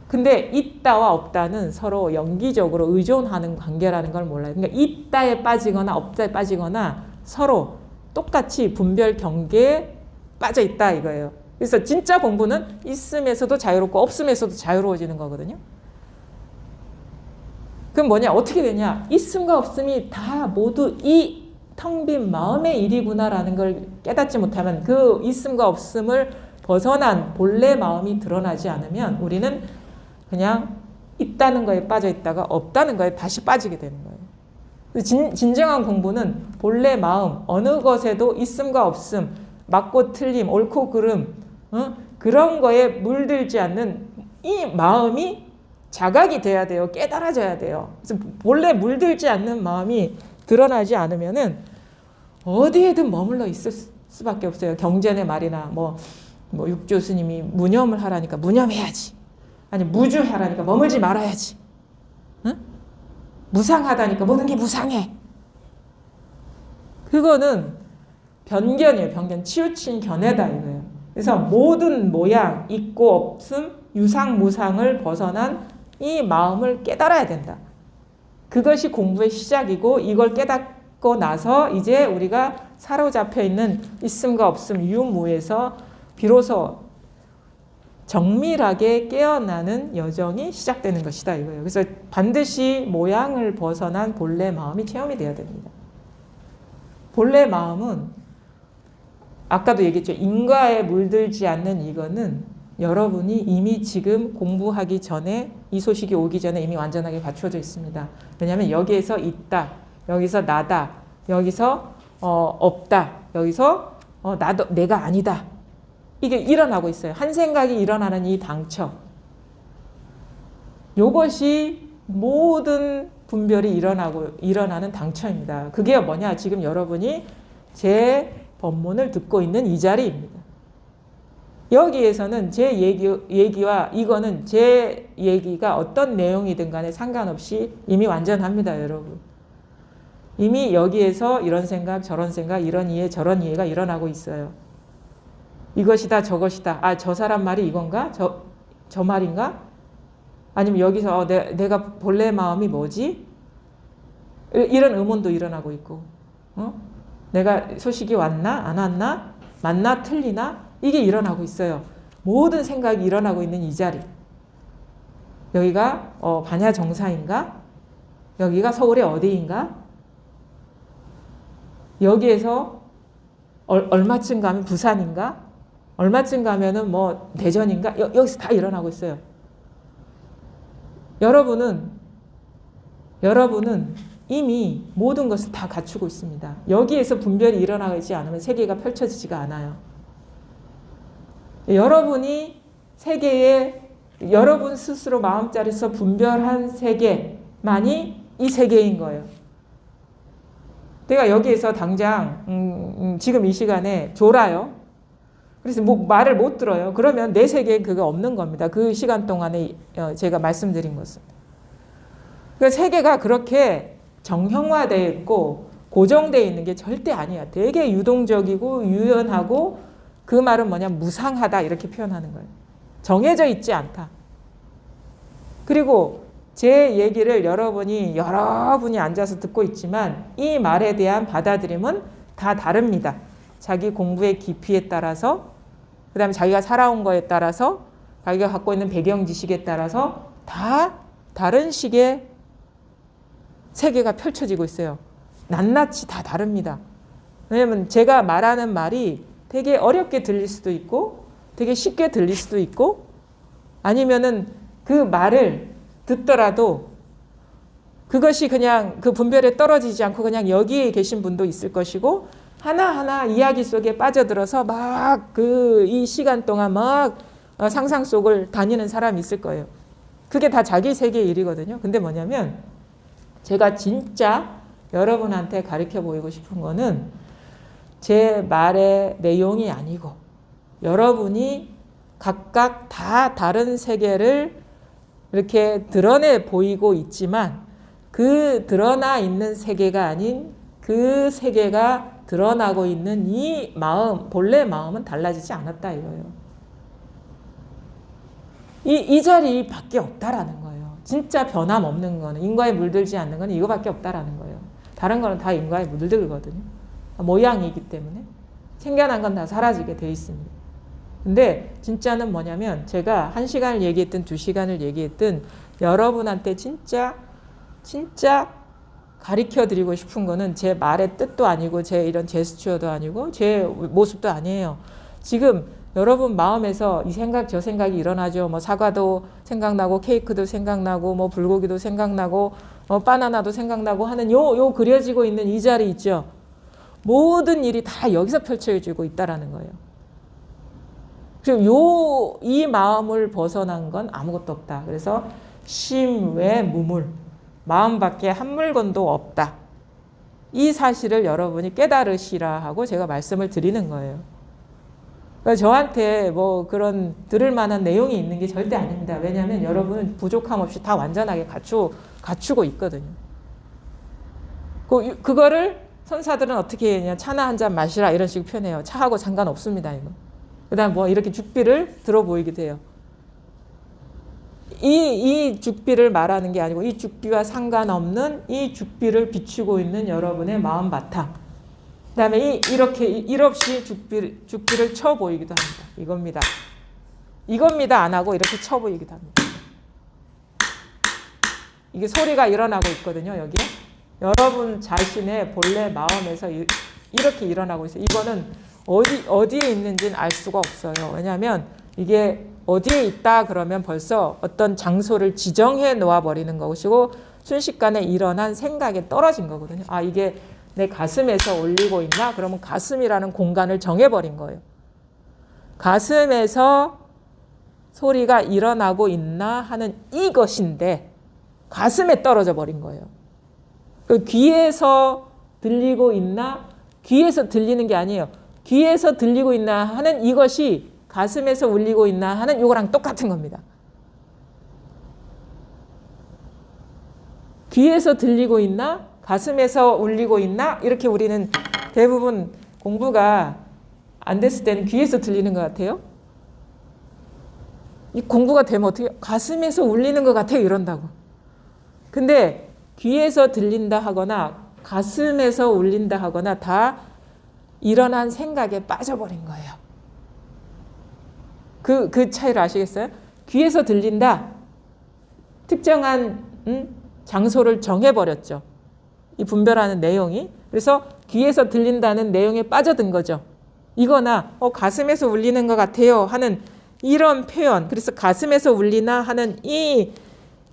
근데 있다와 없다는 서로 연기적으로 의존하는 관계라는 걸 몰라요. 그러니까 있다에 빠지거나 없다에 빠지거나 서로 똑같이 분별 경계에 빠져 있다 이거예요. 그래서 진짜 공부는 있음에서도 자유롭고 없음에서도 자유로워지는 거거든요. 그럼 뭐냐? 어떻게 되냐? 있음과 없음이 다 모두 이 텅 빈 마음의 일이구나라는 걸 깨닫지 못하면, 그 있음과 없음을 벗어난 본래 마음이 드러나지 않으면 우리는 그냥 있다는 거에 빠져 있다가 없다는 거에 다시 빠지게 되는 거예요. 진정한 공부는 본래 마음, 어느 것에도 있음과 없음, 맞고 틀림, 옳고 그름, 그런 거에 물들지 않는 이 마음이 자각이 돼야 돼요. 깨달아져야 돼요. 그래서 본래 물들지 않는 마음이 드러나지 않으면은 어디에든 머물러 있을 수밖에 없어요. 경전의 말이나 뭐 육조 스님이 무념을 하라니까 무념해야지. 아니 무주하라니까 머물지 말아야지. 응? 무상하다니까 모든 게 무상해. 그거는 변견이에요. 변견. 치우친 견해다 이거예요. 그래서 모든 모양, 있고 없음, 유상, 무상을 벗어난 이 마음을 깨달아야 된다. 그것이 공부의 시작이고, 이걸 깨닫고 나서 이제 우리가 사로잡혀 있는 있음과 없음, 유무에서 비로소 정밀하게 깨어나는 여정이 시작되는 것이다 이거예요. 그래서 반드시 모양을 벗어난 본래 마음이 체험이 돼야 됩니다. 본래 마음은 아까도 얘기했죠. 인과에 물들지 않는 이거는 여러분이 이미 지금 공부하기 전에, 이 소식이 오기 전에 이미 완전하게 갖추어져 있습니다. 왜냐하면 여기에서 있다, 여기서 나다, 여기서 없다, 여기서 나도 내가 아니다, 이게 일어나고 있어요. 한 생각이 일어나는 이 당처, 이것이 모든 분별이 일어나는 당처입니다. 그게 뭐냐? 지금 여러분이 제 법문을 듣고 있는 이 자리입니다. 여기에서는 제 얘기와 이거는 제 얘기가 어떤 내용이든 간에 상관없이 이미 완전합니다, 여러분. 이미 여기에서 이런 생각, 저런 생각, 이런 이해, 저런 이해가 일어나고 있어요. 이것이다 저것이다. 아, 저 사람 말이 이건가? 저 말인가? 아니면 여기서 내가 본래 마음이 뭐지? 이런 의문도 일어나고 있고, 내가 소식이 왔나? 안 왔나? 맞나? 틀리나? 이게 일어나고 있어요. 모든 생각이 일어나고 있는 이 자리. 여기가 반야정사인가? 여기가 서울의 어디인가? 여기에서 얼마쯤 가면 부산인가? 얼마쯤 가면은 뭐 대전인가? 여기서 다 일어나고 있어요. 여러분은 이미 모든 것을 다 갖추고 있습니다. 여기에서 분별이 일어나지 않으면 세계가 펼쳐지지가 않아요. 여러분이 세계에 여러분 스스로 마음자리에서 분별한 세계만이 이 세계인 거예요. 내가 여기에서 당장 지금 이 시간에 졸아요. 그래서 뭐 말을 못 들어요. 그러면 내 세계에 그거 없는 겁니다. 그 시간 동안에 제가 말씀드린 것은. 그 세계가 그렇게 정형화되어 있고 고정되어 있는 게 절대 아니야. 되게 유동적이고 유연하고, 그 말은 뭐냐, 무상하다 이렇게 표현하는 거예요. 정해져 있지 않다. 그리고 제 얘기를 여러분이 앉아서 듣고 있지만 이 말에 대한 받아들임은 다 다릅니다. 자기 공부의 깊이에 따라서, 그 다음에 자기가 살아온 거에 따라서, 자기가 갖고 있는 배경 지식에 따라서 다 다른 식의 세계가 펼쳐지고 있어요. 낱낱이 다 다릅니다. 왜냐면 제가 말하는 말이 되게 어렵게 들릴 수도 있고 되게 쉽게 들릴 수도 있고, 아니면은 그 말을 듣더라도 그것이 그냥 그 분별에 떨어지지 않고 그냥 여기에 계신 분도 있을 것이고, 하나하나 이야기 속에 빠져들어서 막 이 시간 동안 막 상상 속을 다니는 사람이 있을 거예요. 그게 다 자기 세계의 일이거든요. 근데 뭐냐면 제가 진짜 여러분한테 가르쳐 보이고 싶은 거는 제 말의 내용이 아니고, 여러분이 각각 다 다른 세계를 이렇게 드러내 보이고 있지만 그 드러나 있는 세계가 아닌 그 세계가 드러나고 있는 이 마음, 본래 마음은 달라지지 않았다 이거예요. 이 자리밖에 없다라는 거예요. 진짜 변함없는 거는, 인과에 물들지 않는 건 이거밖에 없다라는 거예요. 다른 거는 다 인과에 물들거든요. 모양이기 때문에 생겨난 건 다 사라지게 돼 있습니다. 근데 진짜는 뭐냐면, 제가 1시간을 얘기했든 2시간을 얘기했든 여러분한테 진짜 가르쳐 드리고 싶은 거는 제 말의 뜻도 아니고 제 이런 제스처도 아니고 제 모습도 아니에요. 지금 여러분 마음에서 이 생각 저 생각이 일어나죠. 뭐 사과도 생각나고 케이크도 생각나고 뭐 불고기도 생각나고 바나나도 생각나고 하는 요 그려지고 있는 이 자리 있죠. 모든 일이 다 여기서 펼쳐지고 있다라는 거예요. 그리고 이 마음을 벗어난 건 아무것도 없다. 그래서 심외 무물, 마음밖에 한 물건도 없다. 이 사실을 여러분이 깨달으시라 하고 제가 말씀을 드리는 거예요. 그러니까 저한테 뭐 그런 들을 만한 내용이 있는 게 절대 아닙니다. 왜냐하면 여러분은 부족함 없이 다 완전하게 갖추고 있거든요. 그거를 선사들은 어떻게 했냐, 차나 한 잔 마시라 이런 식으로 표현해요. 차하고 상관없습니다. 이거. 그 다음 뭐 이렇게 죽비를 들어 보이기도 해요. 이 죽비를 말하는 게 아니고 이 죽비와 상관없는 이 죽비를 비추고 있는 여러분의 마음 바탕. 그 다음에 이렇게 일 없이 죽비를 쳐 보이기도 합니다. 이겁니다 안 하고 이렇게 쳐 보이기도 합니다. 이게 소리가 일어나고 있거든요. 여기에. 여러분 자신의 본래 마음에서 이렇게 일어나고 있어요. 이거는 어디에 있는지는 알 수가 없어요. 왜냐하면 이게 어디에 있다 그러면 벌써 어떤 장소를 지정해 놓아버리는 것이고 순식간에 일어난 생각에 떨어진 거거든요. 아, 이게 내 가슴에서 올리고 있나? 그러면 가슴이라는 공간을 정해버린 거예요. 가슴에서 소리가 일어나고 있나 하는 이것인데 가슴에 떨어져 버린 거예요. 그 귀에서 들리고 있나? 귀에서 들리는 게 아니에요. 귀에서 들리고 있나 하는 이것이 가슴에서 울리고 있나 하는 이거랑 똑같은 겁니다. 귀에서 들리고 있나? 가슴에서 울리고 있나? 이렇게 우리는 대부분 공부가 안 됐을 때는 귀에서 들리는 것 같아요. 이 공부가 되면 어떻게 가슴에서 울리는 것 같아요 이런다고. 근데 귀에서 들린다 하거나 가슴에서 울린다 하거나 다 일어난 생각에 빠져버린 거예요. 그 차이를 아시겠어요? 귀에서 들린다. 특정한 장소를 정해버렸죠. 이 분별하는 내용이. 그래서 귀에서 들린다는 내용에 빠져든 거죠. 이거나 가슴에서 울리는 것 같아요 하는 이런 표현. 그래서 가슴에서 울리나 하는 이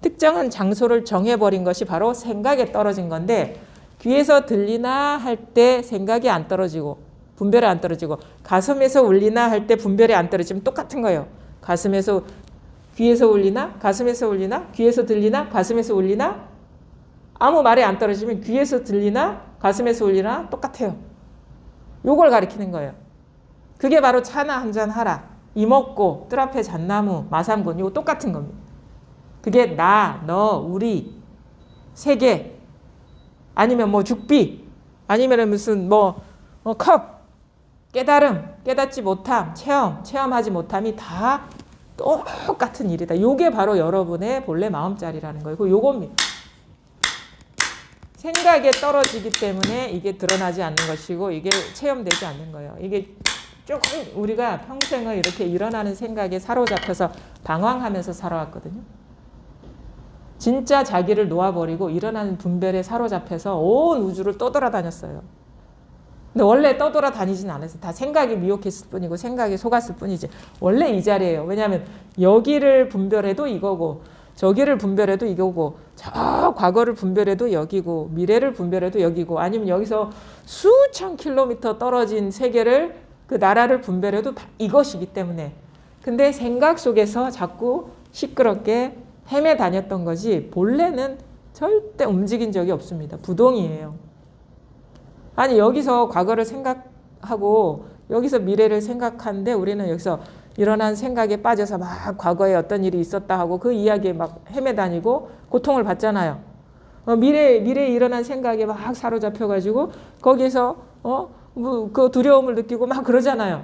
특정한 장소를 정해버린 것이 바로 생각에 떨어진 건데 귀에서 들리나 할 때 생각이 안 떨어지고 분별이 안 떨어지고 가슴에서 울리나 할 때 분별이 안 떨어지면 똑같은 거예요. 가슴에서 귀에서 울리나 가슴에서 울리나 귀에서 들리나 가슴에서 울리나 아무 말이 안 떨어지면 귀에서 들리나 가슴에서 울리나 똑같아요. 요걸 가리키는 거예요. 그게 바로 차나 한잔 하라. 이먹고 뜰 앞에 잣나무 마삼군 이거 똑같은 겁니다. 그게 나, 너, 우리 세계 아니면 뭐 죽비 아니면 무슨 컵 깨달음 깨닫지 못함 체험하지 못함이 다 똑같은 일이다. 요게 바로 여러분의 본래 마음자리라는 거예요. 요겁니다. 생각에 떨어지기 때문에 이게 드러나지 않는 것이고 이게 체험되지 않는 거예요. 이게 조금 우리가 평생을 이렇게 일어나는 생각에 사로잡혀서 방황하면서 살아왔거든요. 진짜 자기를 놓아버리고 일어나는 분별에 사로잡혀서 온 우주를 떠돌아다녔어요. 근데 원래 떠돌아다니진 않았어요. 다 생각이 미혹했을 뿐이고 생각에 속았을 뿐이지. 원래 이 자리예요. 왜냐하면 여기를 분별해도 이거고 저기를 분별해도 이거고 저 과거를 분별해도 여기고 미래를 분별해도 여기고 아니면 여기서 수천 킬로미터 떨어진 세계를 그 나라를 분별해도 다 이것이기 때문에 근데 생각 속에서 자꾸 시끄럽게 헤매 다녔던 거지 본래는 절대 움직인 적이 없습니다. 부동이에요. 아니 여기서 과거를 생각하고 여기서 미래를 생각하는데 우리는 여기서 일어난 생각에 빠져서 막 과거에 어떤 일이 있었다 하고 그 이야기에 막 헤매 다니고 고통을 받잖아요. 미래에 일어난 생각에 막 사로잡혀가지고 거기서 그 두려움을 느끼고 막 그러잖아요.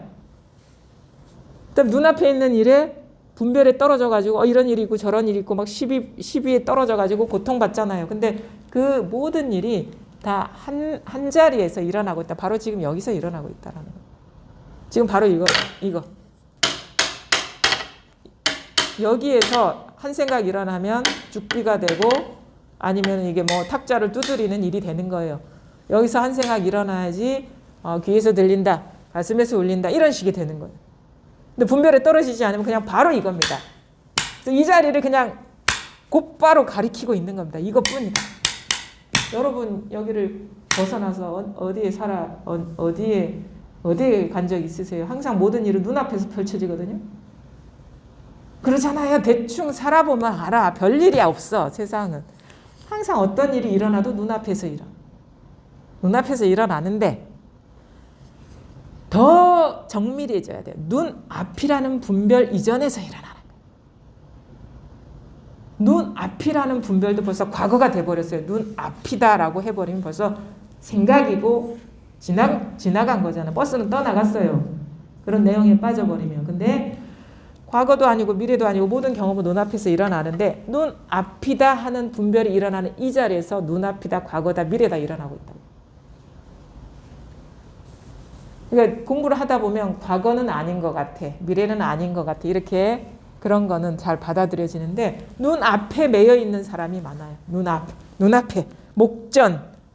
그다음 눈앞에 있는 일에 분별에 떨어져가지고 이런 일이 있고 저런 일이 있고 막 시비에 떨어져가지고 고통받잖아요. 근데 그 모든 일이 다 한 자리에서 일어나고 있다. 바로 지금 여기서 일어나고 있다라는 거예요. 지금 바로 이거. 여기에서 한 생각 일어나면 죽비가 되고 아니면 이게 뭐 탁자를 두드리는 일이 되는 거예요. 여기서 한 생각 일어나야지 귀에서 들린다, 가슴에서 울린다 이런 식이 되는 거예요. 근데 분별에 떨어지지 않으면 그냥 바로 이겁니다. 그래서 이 자리를 그냥 곧바로 가리키고 있는 겁니다. 이것뿐이다. 여러분 여기를 벗어나서 어디에 살아 어디에 간 적 있으세요? 항상 모든 일은 눈앞에서 펼쳐지거든요. 그러잖아요. 대충 살아보면 알아. 별일이 없어 세상은. 항상 어떤 일이 일어나도 눈앞에서 눈앞에서 일어나는데 더 정밀해져야 돼요. 눈앞이라는 분별 이전에서 일어나는 거예요. 눈앞이라는 분별도 벌써 과거가 돼버렸어요. 눈앞이다라고 해버리면 벌써 생각이고 지나간 거잖아요. 버스는 떠나갔어요. 그런 내용에 빠져버리면. 근데 과거도 아니고 미래도 아니고 모든 경험은 눈앞에서 일어나는데 눈앞이다 하는 분별이 일어나는 이 자리에서 눈앞이다, 과거다, 미래다 일어나고 있다고. 그러니까 공부를 하다 보면 과거는 아닌 것 같아, 미래는 아닌 것 같아 이렇게 그런 거는 잘 받아들여지는데 눈앞에 매여 있는 사람이 많아요. 눈앞에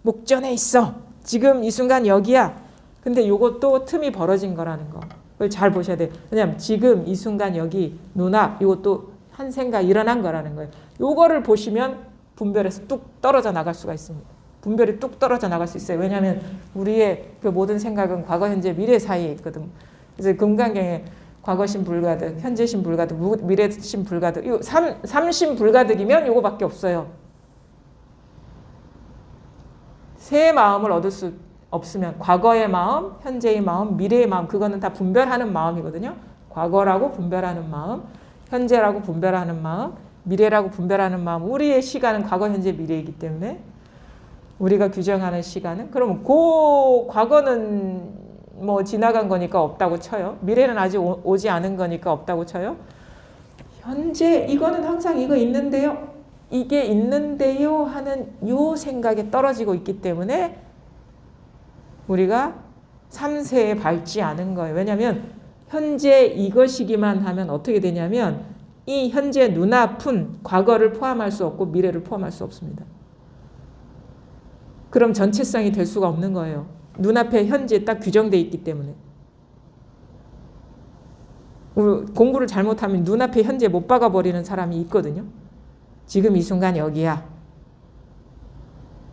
목전에 있어. 지금 이 순간 여기야. 근데 이것도 틈이 벌어진 거라는 거. 그걸 잘 보셔야 돼요. 왜냐하면 지금 이 순간 여기 눈앞 이것도 한 생각 일어난 거라는 거예요. 요거를 보시면 분별에서 뚝 떨어져 나갈 수가 있습니다. 분별이 뚝 떨어져 나갈 수 있어요. 왜냐하면 우리의 그 모든 생각은 과거, 현재, 미래 사이에 있거든. 그래서 금강경에 과거심 불가득, 현재심 불가득, 미래심 불가득. 이 삼심 불가득이면 요거밖에 없어요. 새 마음을 얻을 수 없으면 과거의 마음, 현재의 마음, 미래의 마음 그거는 다 분별하는 마음이거든요. 과거라고 분별하는 마음, 현재라고 분별하는 마음, 미래라고 분별하는 마음. 우리의 시간은 과거, 현재, 미래이기 때문에 우리가 규정하는 시간은 그러면 그 과거는 뭐 지나간 거니까 없다고 쳐요. 미래는 아직 오지 않은 거니까 없다고 쳐요. 현재 이거는 항상 이거 있는데요. 이게 있는데요 하는 요 생각에 떨어지고 있기 때문에 우리가 3세에 밟지 않은 거예요. 왜냐하면 현재 이것이기만 하면 어떻게 되냐면 이 현재 눈앞은 과거를 포함할 수 없고 미래를 포함할 수 없습니다. 그럼 전체성이 될 수가 없는 거예요. 눈앞에 현재 딱 규정되어 있기 때문에. 공부를 잘못하면 눈앞에 현재 못 박아버리는 사람이 있거든요. 지금 이 순간 여기야.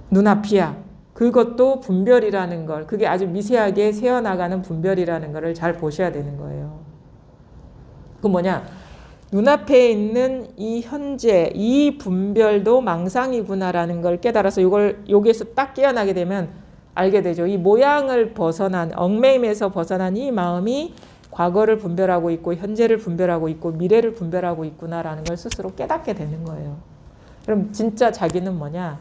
눈앞이야. 그것도 분별이라는 걸, 그게 아주 미세하게 새어나가는 분별이라는 거를 잘 보셔야 되는 거예요. 그 뭐냐? 눈앞에 있는 이 현재, 이 분별도 망상이구나라는 걸 깨달아서 이걸 여기에서 딱 깨어나게 되면 알게 되죠. 이 모양을 벗어난, 얽매임에서 벗어난 이 마음이 과거를 분별하고 있고 현재를 분별하고 있고 미래를 분별하고 있구나라는 걸 스스로 깨닫게 되는 거예요. 그럼 진짜 자기는 뭐냐?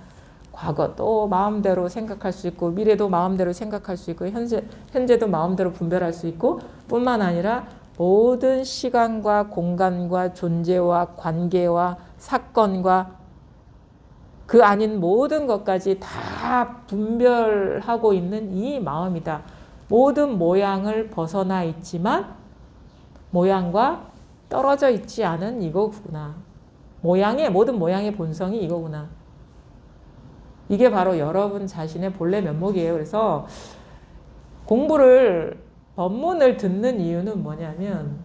과거도 마음대로 생각할 수 있고 미래도 마음대로 생각할 수 있고 현재도 마음대로 분별할 수 있고 뿐만 아니라 모든 시간과 공간과 존재와 관계와 사건과 그 아닌 모든 것까지 다 분별하고 있는 이 마음이다. 모든 모양을 벗어나 있지만 모양과 떨어져 있지 않은 이거구나. 모든 모양의 본성이 이거구나. 이게 바로 여러분 자신의 본래 면목이에요. 그래서 공부를 법문을 듣는 이유는 뭐냐면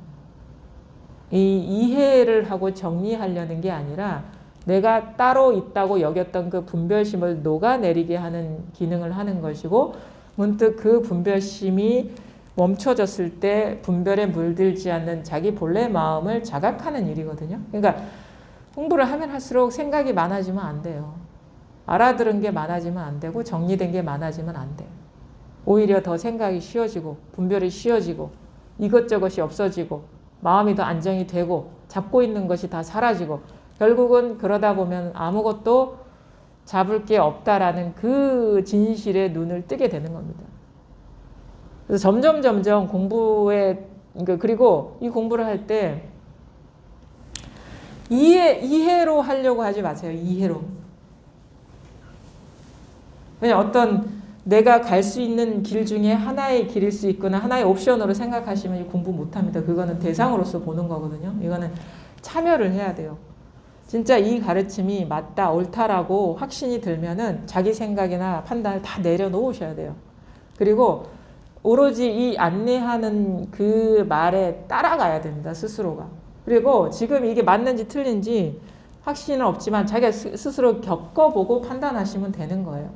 이 이해를 하고 정리하려는 게 아니라 내가 따로 있다고 여겼던 그 분별심을 녹아내리게 하는 기능을 하는 것이고 문득 그 분별심이 멈춰졌을 때 분별에 물들지 않는 자기 본래 마음을 자각하는 일이거든요. 그러니까 공부를 하면 할수록 생각이 많아지면 안 돼요. 알아들은 게 많아지면 안 되고 정리된 게 많아지면 안 돼요. 오히려 더 생각이 쉬워지고 분별이 쉬워지고 이것저것이 없어지고 마음이 더 안정이 되고 잡고 있는 것이 다 사라지고 결국은 그러다 보면 아무것도 잡을 게 없다라는 그 진실에 눈을 뜨게 되는 겁니다. 그래서 점점 공부에 그리고 이 공부를 할 때 이해로 하려고 하지 마세요. 이해로. 그냥 어떤 내가 갈 수 있는 길 중에 하나의 길일 수 있거나 하나의 옵션으로 생각하시면 공부 못합니다. 그거는 대상으로서 보는 거거든요. 이거는 참여를 해야 돼요. 진짜 이 가르침이 맞다, 옳다라고 확신이 들면은 자기 생각이나 판단을 다 내려놓으셔야 돼요. 그리고 오로지 이 안내하는 그 말에 따라가야 됩니다. 스스로가. 그리고 지금 이게 맞는지 틀린지 확신은 없지만 자기가 스스로 겪어보고 판단하시면 되는 거예요.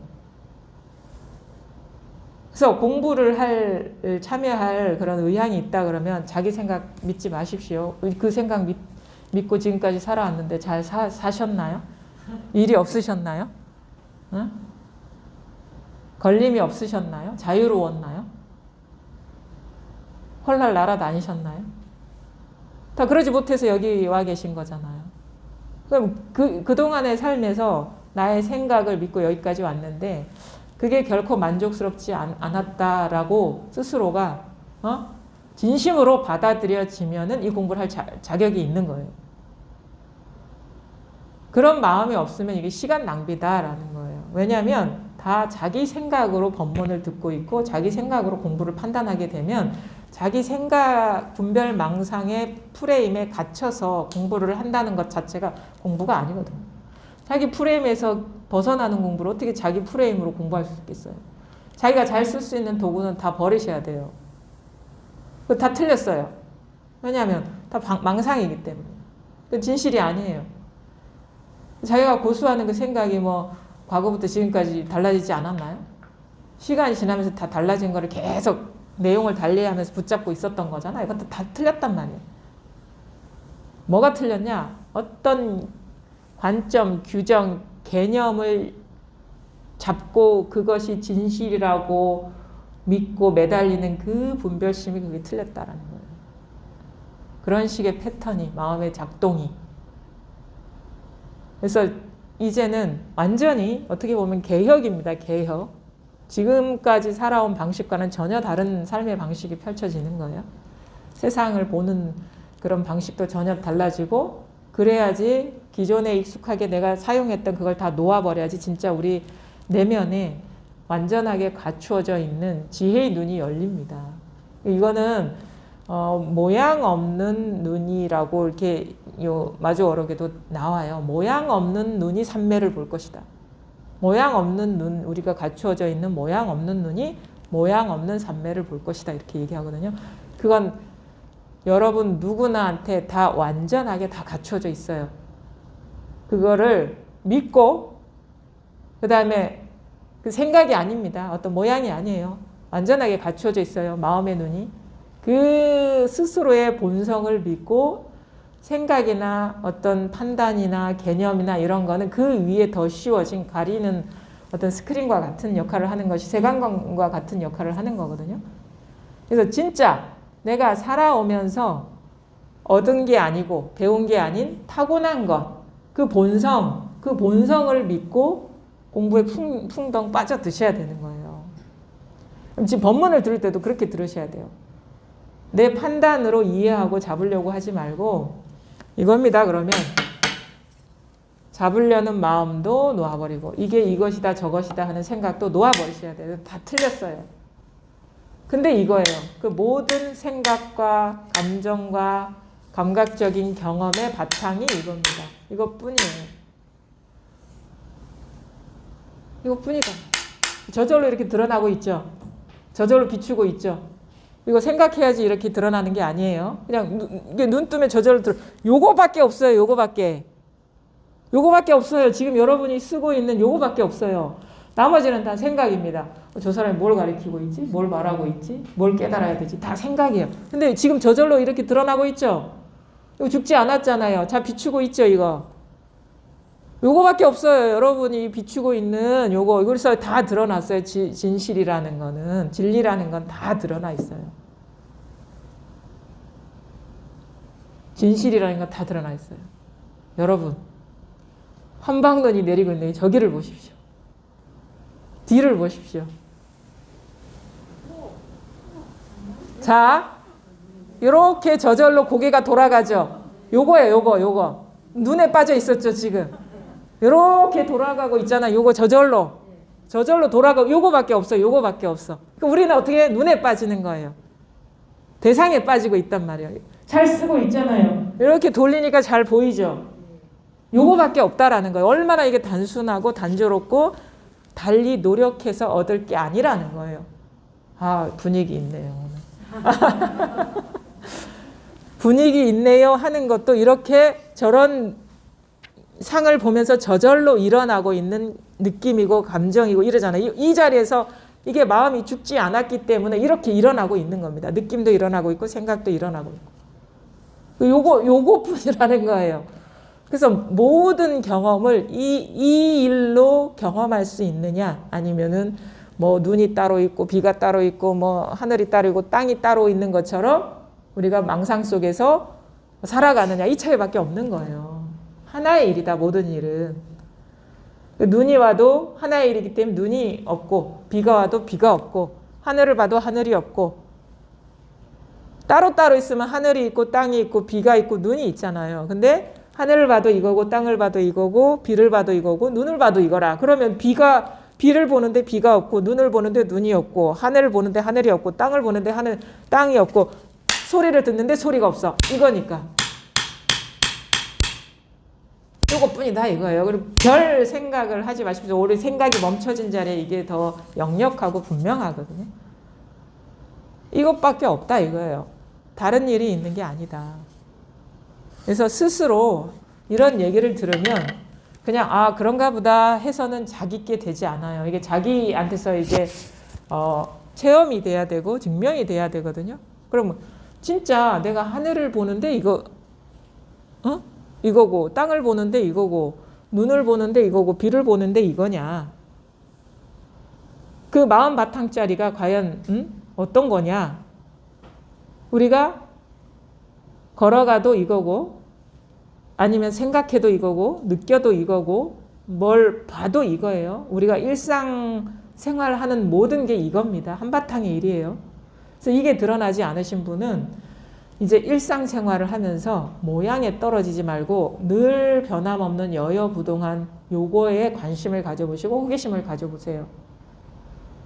그래서 공부를 참여할 그런 의향이 있다 그러면 자기 생각 믿지 마십시오. 그 생각 믿고 지금까지 살아왔는데 잘 사셨나요? 일이 없으셨나요? 응? 걸림이 없으셨나요? 자유로웠나요? 헐날 날아다니셨나요? 다 그러지 못해서 여기 와 계신 거잖아요. 그럼 그동안의 삶에서 나의 생각을 믿고 여기까지 왔는데 그게 결코 만족스럽지 않았다라고 스스로가 진심으로 받아들여지면은 이 공부를 할 자격이 있는 거예요. 그런 마음이 없으면 이게 시간 낭비다라는 거예요. 왜냐하면 다 자기 생각으로 법문을 듣고 있고 자기 생각으로 공부를 판단하게 되면 자기 생각 분별 망상의 프레임에 갇혀서 공부를 한다는 것 자체가 공부가 아니거든요. 자기 프레임에서 벗어나는 공부를 어떻게 자기 프레임으로 공부할 수 있겠어요? 자기가 잘 쓸 수 있는 도구는 다 버리셔야 돼요. 그거 다 틀렸어요. 왜냐하면 다 망상이기 때문에. 그 진실이 아니에요. 자기가 고수하는 그 생각이 뭐 과거부터 지금까지 달라지지 않았나요? 시간이 지나면서 다 달라진 거를 계속 내용을 달리하면서 붙잡고 있었던 거잖아. 이것도 다 틀렸단 말이에요. 뭐가 틀렸냐? 어떤 관점, 규정, 개념을 잡고 그것이 진실이라고 믿고 매달리는 그 분별심이 그게 틀렸다라는 거예요. 그런 식의 패턴이, 마음의 작동이. 그래서 이제는 완전히 어떻게 보면 개혁입니다. 개혁. 지금까지 살아온 방식과는 전혀 다른 삶의 방식이 펼쳐지는 거예요. 세상을 보는 그런 방식도 전혀 달라지고, 그래야지 기존에 익숙하게 내가 사용했던 그걸 다 놓아버려야지 진짜 우리 내면에 완전하게 갖추어져 있는 지혜의 눈이 열립니다. 이거는 모양 없는 눈이라고 이렇게 요 마주어록에도 나와요. 모양 없는 눈이 삼매를 볼 것이다. 모양 없는 눈, 우리가 갖추어져 있는 모양 없는 눈이 모양 없는 삼매를 볼 것이다. 이렇게 얘기하거든요. 그건 여러분 누구나한테 다 완전하게 다 갖추어져 있어요. 그거를 믿고, 그 다음에 그 생각이 아닙니다. 어떤 모양이 아니에요. 완전하게 갖추어져 있어요. 마음의 눈이. 그 스스로의 본성을 믿고, 생각이나 어떤 판단이나 개념이나 이런 거는 그 위에 더 씌워진 가리는 어떤 스크린과 같은 역할을 하는 것이 색안경과 같은 역할을 하는 거거든요. 그래서 진짜 내가 살아오면서 얻은 게 아니고 배운 게 아닌 타고난 것, 그 본성, 그 본성을 믿고 공부에 풍덩 빠져 드셔야 되는 거예요. 그럼 지금 법문을 들을 때도 그렇게 들으셔야 돼요. 내 판단으로 이해하고 잡으려고 하지 말고 이겁니다. 그러면 잡으려는 마음도 놓아버리고, 이게 이것이다 저것이다 하는 생각도 놓아버리셔야 돼요. 다 틀렸어요. 근데 이거예요. 그 모든 생각과 감정과 감각적인 경험의 바탕이 이겁니다. 이것뿐이에요. 이것뿐이다. 저절로 이렇게 드러나고 있죠. 저절로 비추고 있죠. 이거 생각해야지 이렇게 드러나는 게 아니에요. 그냥 이게 눈 뜨면 저절로 요거밖에 없어요. 요거밖에 없어요. 지금 여러분이 쓰고 있는 요거밖에 없어요. 나머지는 다 생각입니다. 저 사람이 뭘 가리키고 있지? 뭘 말하고 있지? 뭘 깨달아야 되지? 다 생각이에요. 근데 지금 저절로 이렇게 드러나고 있죠? 이거 죽지 않았잖아요. 잘 비추고 있죠, 이거? 요거밖에 없어요. 여러분이 비추고 있는 요거. 그래서 다 드러났어요. 진실이라는 거는, 진리라는 건 다 드러나 있어요. 진실이라는 건 다 드러나 있어요. 여러분, 한방눈이 내리고 있는데 저기를 보십시오. 뒤를 보십시오. 자, 이렇게 저절로 고개가 돌아가죠. 요거예요, 요거. 눈에 빠져 있었죠, 지금. 이렇게 돌아가고 있잖아. 요거 저절로 돌아가고, 요거밖에 없어. 그러니까 우리는 어떻게 해? 눈에 빠지는 거예요. 대상에 빠지고 있단 말이에요. 잘 쓰고 있잖아요. 이렇게 돌리니까 잘 보이죠. 요거밖에 없다라는 거예요. 얼마나 이게 단순하고 단조롭고 달리 노력해서 얻을 게 아니라는 거예요. 아, 분위기 있네요. 분위기 있네요 하는 것도 이렇게 저런 상을 보면서 저절로 일어나고 있는 느낌이고 감정이고 이러잖아요. 이 자리에서 이게 마음이 죽지 않았기 때문에 이렇게 일어나고 있는 겁니다. 느낌도 일어나고 있고 생각도 일어나고 있고. 요거뿐이라는 거예요. 그래서 모든 경험을 이 일로 경험할 수 있느냐, 아니면은 뭐 눈이 따로 있고 비가 따로 있고 뭐 하늘이 따로 있고 땅이 따로 있는 것처럼 우리가 망상 속에서 살아가느냐, 이 차이밖에 없는 거예요. 하나의 일이다, 모든 일은. 눈이 와도 하나의 일이기 때문에 눈이 없고, 비가 와도 비가 없고, 하늘을 봐도 하늘이 없고, 따로따로 있으면 하늘이 있고 땅이 있고 비가 있고 눈이 있잖아요. 근데 하늘을 봐도 이거고 땅을 봐도 이거고 비를 봐도 이거고 눈을 봐도 이거라. 그러면 비를 보는데 비가 없고, 눈을 보는데 눈이 없고, 하늘을 보는데 하늘이 없고, 땅을 보는데 땅이 없고, 소리를 듣는데 소리가 없어. 이거니까. 요것뿐이다 이거예요. 그리고 별 생각을 하지 마십시오. 우리 생각이 멈춰진 자리에 이게 더 역력하고 분명하거든요. 이것밖에 없다 이거예요. 다른 일이 있는 게 아니다. 그래서 스스로 이런 얘기를 들으면 그냥 아 그런가 보다 해서는 자기께 되지 않아요. 이게 자기한테서 이제 체험이 돼야 되고 증명이 돼야 되거든요. 그러면 진짜 내가 하늘을 보는데 이거고, 땅을 보는데 이거고, 눈을 보는데 이거고, 비를 보는데 이거냐. 그 마음 바탕짜리가 과연 어떤 거냐. 우리가 걸어가도 이거고, 아니면 생각해도 이거고, 느껴도 이거고, 뭘 봐도 이거예요. 우리가 일상 생활하는 모든 게 이겁니다. 한바탕의 일이에요. 그래서 이게 드러나지 않으신 분은 이제 일상생활을 하면서 모양에 떨어지지 말고 늘 변함없는 여여부동한 요거에 관심을 가져보시고 호기심을 가져보세요.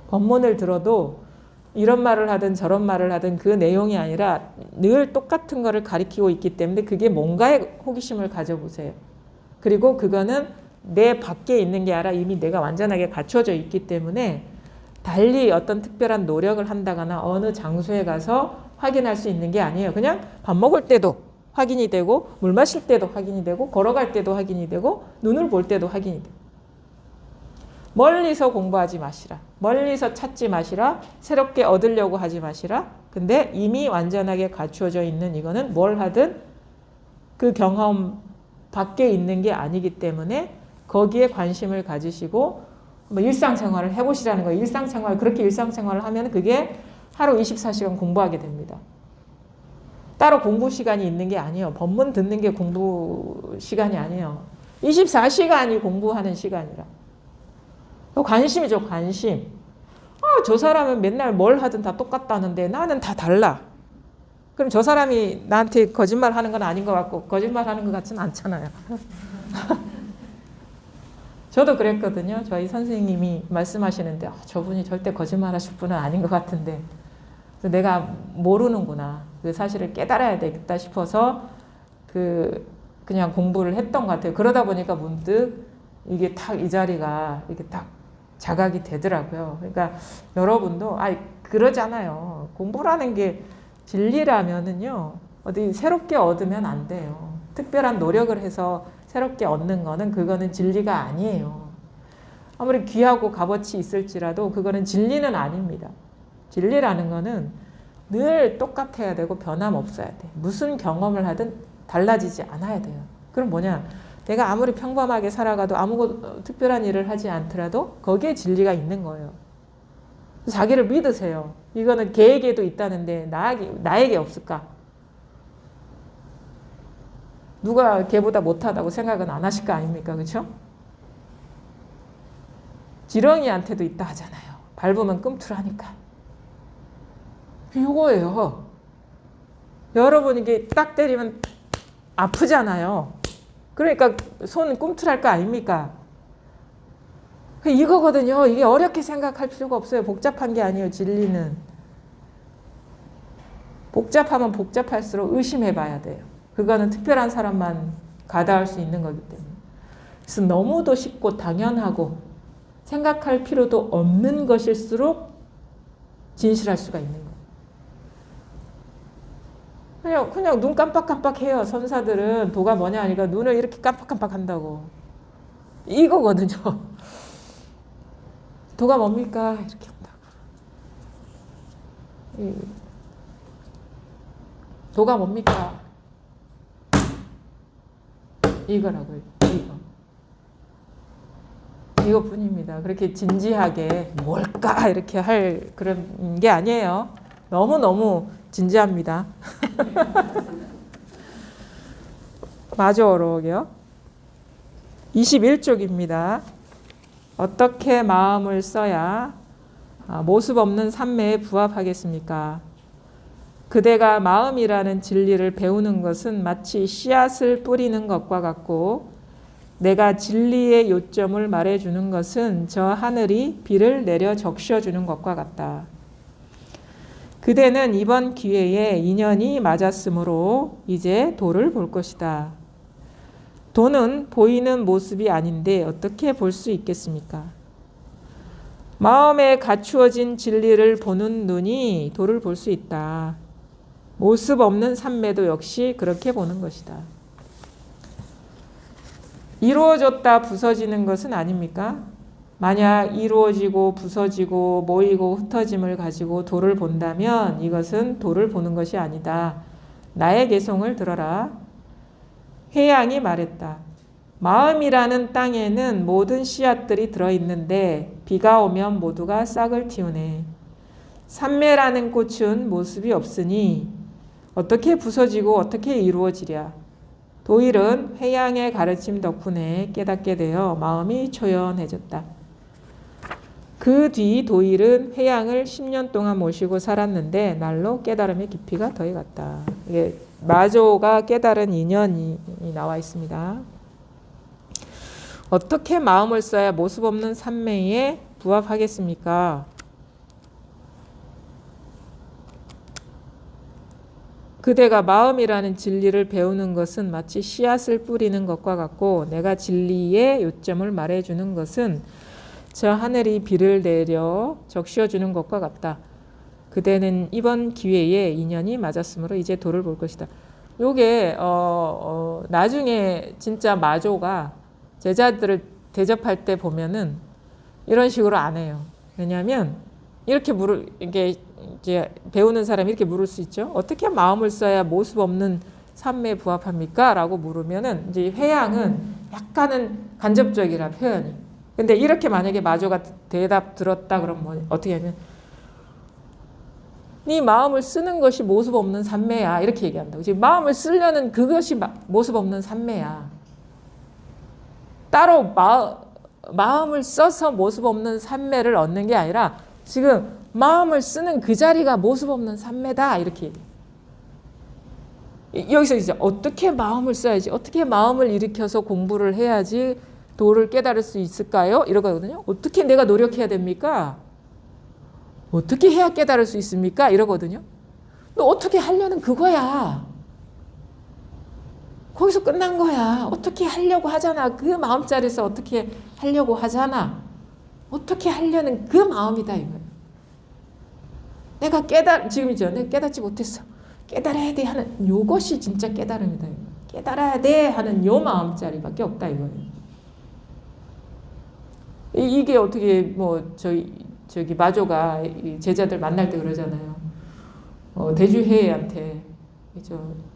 법문을 들어도 이런 말을 하든 저런 말을 하든 그 내용이 아니라 늘 똑같은 거를 가리키고 있기 때문에 그게 뭔가에 호기심을 가져보세요. 그리고 그거는 내 밖에 있는 게 아니라 이미 내가 완전하게 갖춰져 있기 때문에 달리 어떤 특별한 노력을 한다거나 어느 장소에 가서 확인할 수 있는 게 아니에요. 그냥 밥 먹을 때도 확인이 되고 물 마실 때도 확인이 되고 걸어갈 때도 확인이 되고 눈을 볼 때도 확인이 돼요. 멀리서 공부하지 마시라. 멀리서 찾지 마시라. 새롭게 얻으려고 하지 마시라. 근데 이미 완전하게 갖추어져 있는 이거는 뭘 하든 그 경험 밖에 있는 게 아니기 때문에 거기에 관심을 가지시고 뭐 일상생활을 해보시라는 거예요. 일상생활, 그렇게 일상생활을 하면 그게 하루 24시간 공부하게 됩니다. 따로 공부 시간이 있는 게 아니에요. 법문 듣는 게 공부 시간이 아니에요. 24시간이 공부하는 시간이라. 관심이죠, 관심. 저 사람은 맨날 뭘 하든 다 똑같다는데 나는 다 달라. 그럼 저 사람이 나한테 거짓말 하는 건 아닌 것 같고 거짓말 하는 것 같지는 않잖아요. 저도 그랬거든요. 저희 선생님이 말씀하시는데 저분이 절대 거짓말 하실 분은 아닌 것 같은데 그래서 내가 모르는구나. 그 사실을 깨달아야 되겠다 싶어서 그냥 공부를 했던 것 같아요. 그러다 보니까 문득 이게 딱 이 자리가 이렇게 딱 자각이 되더라고요. 그러니까 여러분도 그러잖아요. 공부라는 게 진리라면은요. 어디 새롭게 얻으면 안 돼요. 특별한 노력을 해서 새롭게 얻는 거는 그거는 진리가 아니에요. 아무리 귀하고 값어치 있을지라도 그거는 진리는 아닙니다. 진리라는 거는 늘 똑같아야 되고 변함없어야 돼. 무슨 경험을 하든 달라지지 않아야 돼요. 그럼 뭐냐? 내가 아무리 평범하게 살아가도 아무 특별한 일을 하지 않더라도 거기에 진리가 있는 거예요. 자기를 믿으세요. 이거는 걔에게도 있다는데 나에게 없을까? 누가 걔보다 못하다고 생각은 안 하실 거 아닙니까? 그렇죠? 지렁이한테도 있다 하잖아요. 밟으면 끔틀하니까. 이거예요. 여러분 이게 딱 때리면 아프잖아요. 그러니까 손 꿈틀할 거 아닙니까? 이거거든요. 이게 어렵게 생각할 필요가 없어요. 복잡한 게 아니에요. 진리는. 복잡하면 복잡할수록 의심해 봐야 돼요. 그거는 특별한 사람만 가다할 수 있는 거기 때문에. 그래서 너무도 쉽고 당연하고 생각할 필요도 없는 것일수록 진실할 수가 있는 거예요. 그냥 눈 깜빡깜빡해요. 선사들은 도가 뭐냐 하니까 눈을 이렇게 깜빡깜빡 한다고. 이거거든요. 도가 뭡니까? 이렇게 한다고. 도가 뭡니까? 이거라고요. 이거뿐입니다. 그렇게 진지하게 뭘까 이렇게 할 그런 게 아니에요. 너무너무 진지합니다. 마주어록이요. 21쪽입니다. 어떻게 마음을 써야 모습 없는 삼매에 부합하겠습니까? 그대가 마음이라는 진리를 배우는 것은 마치 씨앗을 뿌리는 것과 같고 내가 진리의 요점을 말해주는 것은 저 하늘이 비를 내려 적셔주는 것과 같다. 그대는 이번 기회에 인연이 맞았으므로 이제 도를 볼 것이다. 도는 보이는 모습이 아닌데 어떻게 볼 수 있겠습니까? 마음에 갖추어진 진리를 보는 눈이 도를 볼 수 있다. 모습 없는 삼매도 역시 그렇게 보는 것이다. 이루어졌다 부서지는 것은 아닙니까? 만약 이루어지고 부서지고 모이고 흩어짐을 가지고 도를 본다면 이것은 도를 보는 것이 아니다. 나의 개송을 들어라. 회양이 말했다. 마음이라는 땅에는 모든 씨앗들이 들어있는데 비가 오면 모두가 싹을 틔우네. 삼매라는 꽃은 모습이 없으니 어떻게 부서지고 어떻게 이루어지랴. 도일은 회양의 가르침 덕분에 깨닫게 되어 마음이 초연해졌다. 그 그 뒤 도일은 회양을 10년 동안 모시고 살았는데 날로 깨달음의 깊이가 더해갔다. 이게 마조가 깨달은 인연이 나와 있습니다. 어떻게 마음을 써야 모습 없는 삼매에 부합하겠습니까? 그대가 마음이라는 진리를 배우는 것은 마치 씨앗을 뿌리는 것과 같고 내가 진리의 요점을 말해주는 것은 저 하늘이 비를 내려 적셔주는 것과 같다. 그대는 이번 기회에 인연이 맞았으므로 이제 도를 볼 것이다. 요게 나중에 진짜 마조가 제자들을 대접할 때 보면은 이런 식으로 안 해요. 왜냐하면 이렇게 이게 이제 배우는 사람이 이렇게 물을 수 있죠. 어떻게 마음을 써야 모습 없는 삼매에 부합합니까? 라고 물으면은 이제 회양은 약간은 간접적이라 표현이. 근데 이렇게 만약에 마조가 대답 들었다 그러면 뭐 어떻게 하면 네 마음을 쓰는 것이 모습 없는 삼매야 이렇게 얘기한다고. 지금 마음을 쓰려는 그것이 모습 없는 삼매야. 따로 마음을 써서 모습 없는 삼매를 얻는 게 아니라 지금 마음을 쓰는 그 자리가 모습 없는 삼매다 이렇게. 여기서 이제 어떻게 마음을 써야지, 어떻게 마음을 일으켜서 공부를 해야지 도를 깨달을 수 있을까요? 이러거든요. 어떻게 내가 노력해야 됩니까? 어떻게 해야 깨달을 수 있습니까? 이러거든요. 너 어떻게 하려는 그거야. 거기서 끝난 거야. 어떻게 하려고 하잖아. 그 마음자리에서 어떻게 하려고 하잖아. 어떻게 하려는 그 마음이다 이거예요. 내가 지금이죠. 내가 깨닫지 못했어. 깨달아야 돼 하는 요것이 진짜 깨달음이다. 이거. 깨달아야 돼 하는 요 마음자리밖에 없다 이거예요. 이게 어떻게 뭐 저기 마조가 제자들 만날 때 그러잖아요. 대주회의한테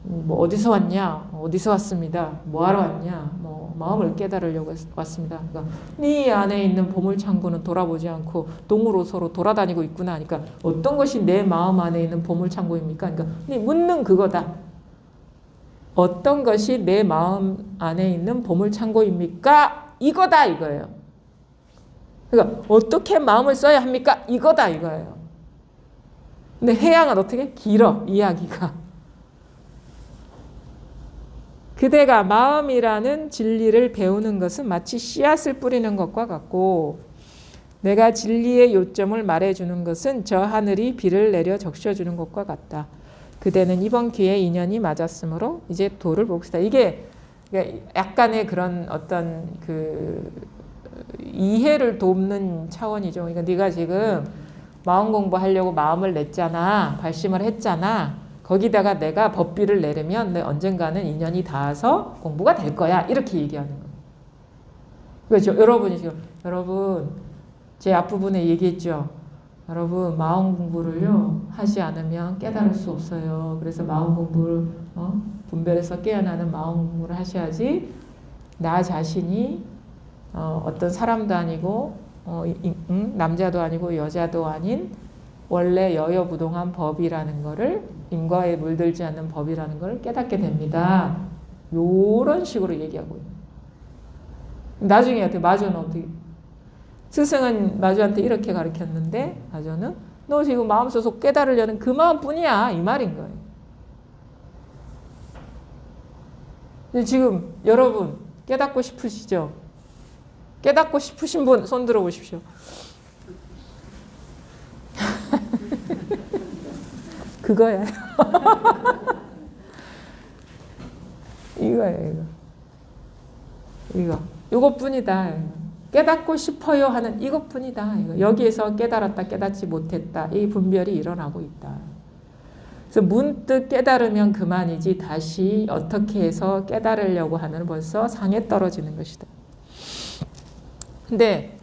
뭐 어디서 왔냐? 어디서 왔습니다. 뭐 하러 왔냐? 뭐 마음을 깨달으려고 왔습니다. 그러니까 네 안에 있는 보물창고는 돌아보지 않고 동으로 서로 돌아다니고 있구나. 그러니까 어떤 것이 내 마음 안에 있는 보물창고입니까? 그러니까 네 묻는 그거다. 어떤 것이 내 마음 안에 있는 보물창고입니까? 이거다 이거예요. 그러니까 어떻게 마음을 써야 합니까? 이거다 이거예요. 근데 해양은 어떻게? 길어 이야기가. 그대가 마음이라는 진리를 배우는 것은 마치 씨앗을 뿌리는 것과 같고 내가 진리의 요점을 말해주는 것은 저 하늘이 비를 내려 적셔주는 것과 같다. 그대는 이번 기회에 인연이 맞았으므로 이제 도를 보고 싶다. 이게 약간의 그런 어떤 그 이해를 돕는 차원이죠. 그러니까 네가 지금 마음 공부하려고 마음을 냈잖아. 발심을 했잖아. 거기다가 내가 법비를 내려면 언젠가는 인연이 닿아서 공부가 될 거야. 이렇게 얘기하는 거예요. 그렇죠. 여러분 제 앞부분에 얘기했죠. 여러분 마음 공부를요 하지 않으면 깨달을 수 없어요. 그래서 마음 공부를 분별해서 깨어나는 마음 공부를 하셔야지 나 자신이 어떤 사람도 아니고 남자도 아니고 여자도 아닌 원래 여여부동한 법이라는 거를 인과에 물들지 않는 법이라는 걸 깨닫게 됩니다. 요런 식으로 얘기하고 있는. 나중에 마조는 어떻게? 스승은 마조한테 이렇게 가르쳤는데 마조는 너 지금 마음 써서 깨달으려는 그 마음뿐이야 이 말인 거예요. 근데 지금 여러분 깨닫고 싶으시죠? 깨닫고 싶으신 분 손 들어 보십시오. 그거야. 이거예요. 이거. 이것뿐이다. 깨닫고 싶어요 하는 이것뿐이다. 이거. 여기에서 깨달았다, 깨닫지 못했다. 이 분별이 일어나고 있다. 그래서 문득 깨달으면 그만이지 다시 어떻게 해서 깨달으려고 하면 벌써 상에 떨어지는 것이다. 근데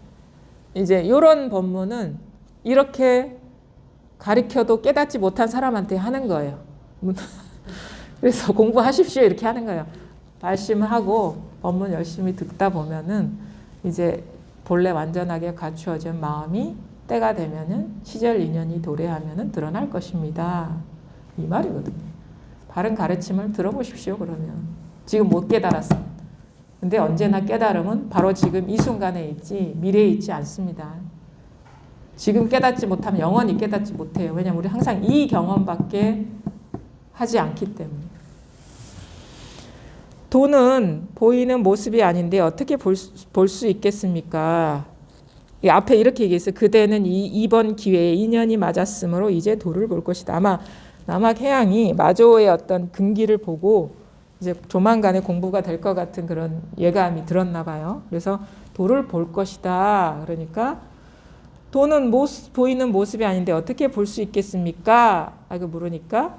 이제 이런 법문은 이렇게 가르쳐도 깨닫지 못한 사람한테 하는 거예요. 그래서 공부하십시오 이렇게 하는 거예요. 발심하고 법문 열심히 듣다 보면은 이제 본래 완전하게 갖추어진 마음이 때가 되면은 시절 인연이 도래하면은 드러날 것입니다. 이 말이거든요. 바른 가르침을 들어보십시오. 그러면 지금 못 깨달았어요. 근데 언제나 깨달음은 바로 지금 이 순간에 있지 미래에 있지 않습니다. 지금 깨닫지 못하면 영원히 깨닫지 못해요. 왜냐하면 우리 항상 이 경험밖에 하지 않기 때문에. 돈은 보이는 모습이 아닌데 어떻게 볼 수 있겠습니까? 앞에 이렇게 얘기했어요. 그대는 이번 기회에 인연이 맞았으므로 이제 도를 볼 것이다. 아마 남학해양이 마조의 어떤 근기를 보고 이제 조만간에 공부가 될 것 같은 그런 예감이 들었나 봐요. 그래서 도를 볼 것이다. 그러니까 도는 보이는 모습이 아닌데 어떻게 볼 수 있겠습니까? 라고 물으니까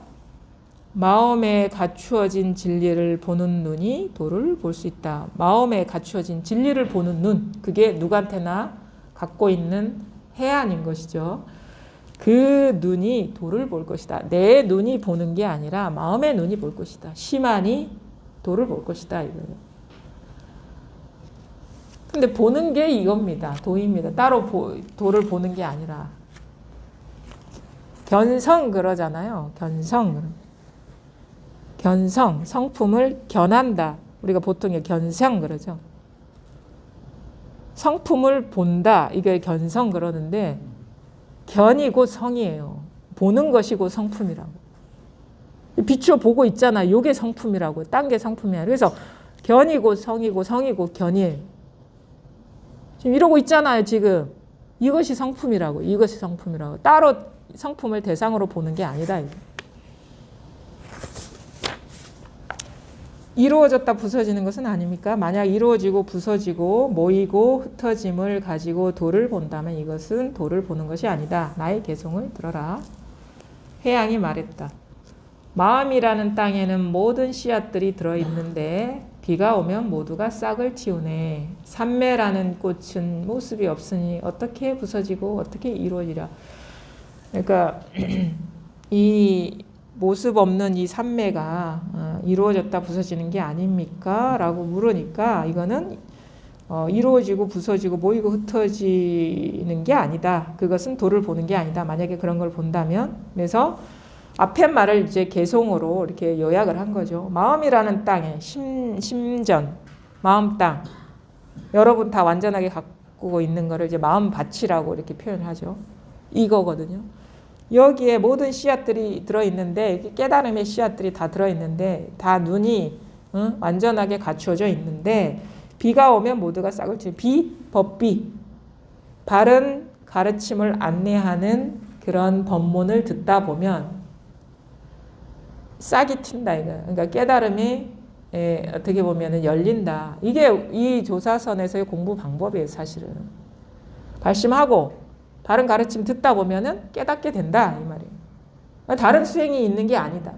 마음에 갖추어진 진리를 보는 눈이 도를 볼 수 있다. 마음에 갖추어진 진리를 보는 눈, 그게 누구한테나 갖고 있는 해안인 것이죠. 그 눈이 도를 볼 것이다. 내 눈이 보는 게 아니라 마음의 눈이 볼 것이다. 심한이 도를 볼 것이다. 이거예요. 근데 보는 게 이겁니다. 도입니다. 따로 도를 보는 게 아니라. 견성 그러잖아요. 견성, 성품을 견한다. 우리가 보통 견성 그러죠. 성품을 본다. 이게 견성 그러는데 견이고 성이에요. 보는 것이고 성품이라고. 비추어 보고 있잖아. 이게 성품이라고. 딴 게 성품이야. 그래서 견이고 성이고 성이고 견이에요. 지금 이러고 있잖아요. 지금. 이것이 성품이라고. 이것이 성품이라고. 따로 성품을 대상으로 보는 게 아니다. 이거. 이루어졌다 부서지는 것은 아닙니까? 만약 이루어지고 부서지고 모이고 흩어짐을 가지고 도를 본다면 이것은 도를 보는 것이 아니다. 나의 개송을 들어라. 해양이 말했다. 마음이라는 땅에는 모든 씨앗들이 들어있는데 비가 오면 모두가 싹을 틔우네. 삼매라는 꽃은 모습이 없으니 어떻게 부서지고 어떻게 이루어지랴. 그러니까 이 모습 없는 이 삼매가 이루어졌다 부서지는 게 아닙니까? 라고 물으니까 이거는 이루어지고 부서지고 모이고 흩어지는 게 아니다. 그것은 도를 보는 게 아니다. 만약에 그런 걸 본다면. 그래서 앞에 말을 이제 개송으로 이렇게 요약을 한 거죠. 마음이라는 땅에 심전, 마음 땅. 여러분 다 완전하게 갖고 있는 거를 이제 마음밭이라고 이렇게 표현하죠. 이거거든요. 여기에 모든 씨앗들이 들어있는데 깨달음의 씨앗들이 다 들어있는데 다 눈이 완전하게 갖추어져 있는데 비가 오면 모두가 싹을 틔우는 법비 바른 가르침을 안내하는 그런 법문을 듣다 보면 싹이 튄다 이거예요. 그러니까 깨달음이 어떻게 보면 열린다. 이게 이 조사선에서의 공부 방법이에요. 사실은. 발심하고 바른 가르침 듣다 보면은 깨닫게 된다 이 말이에요. 다른 수행이 있는 게 아니다.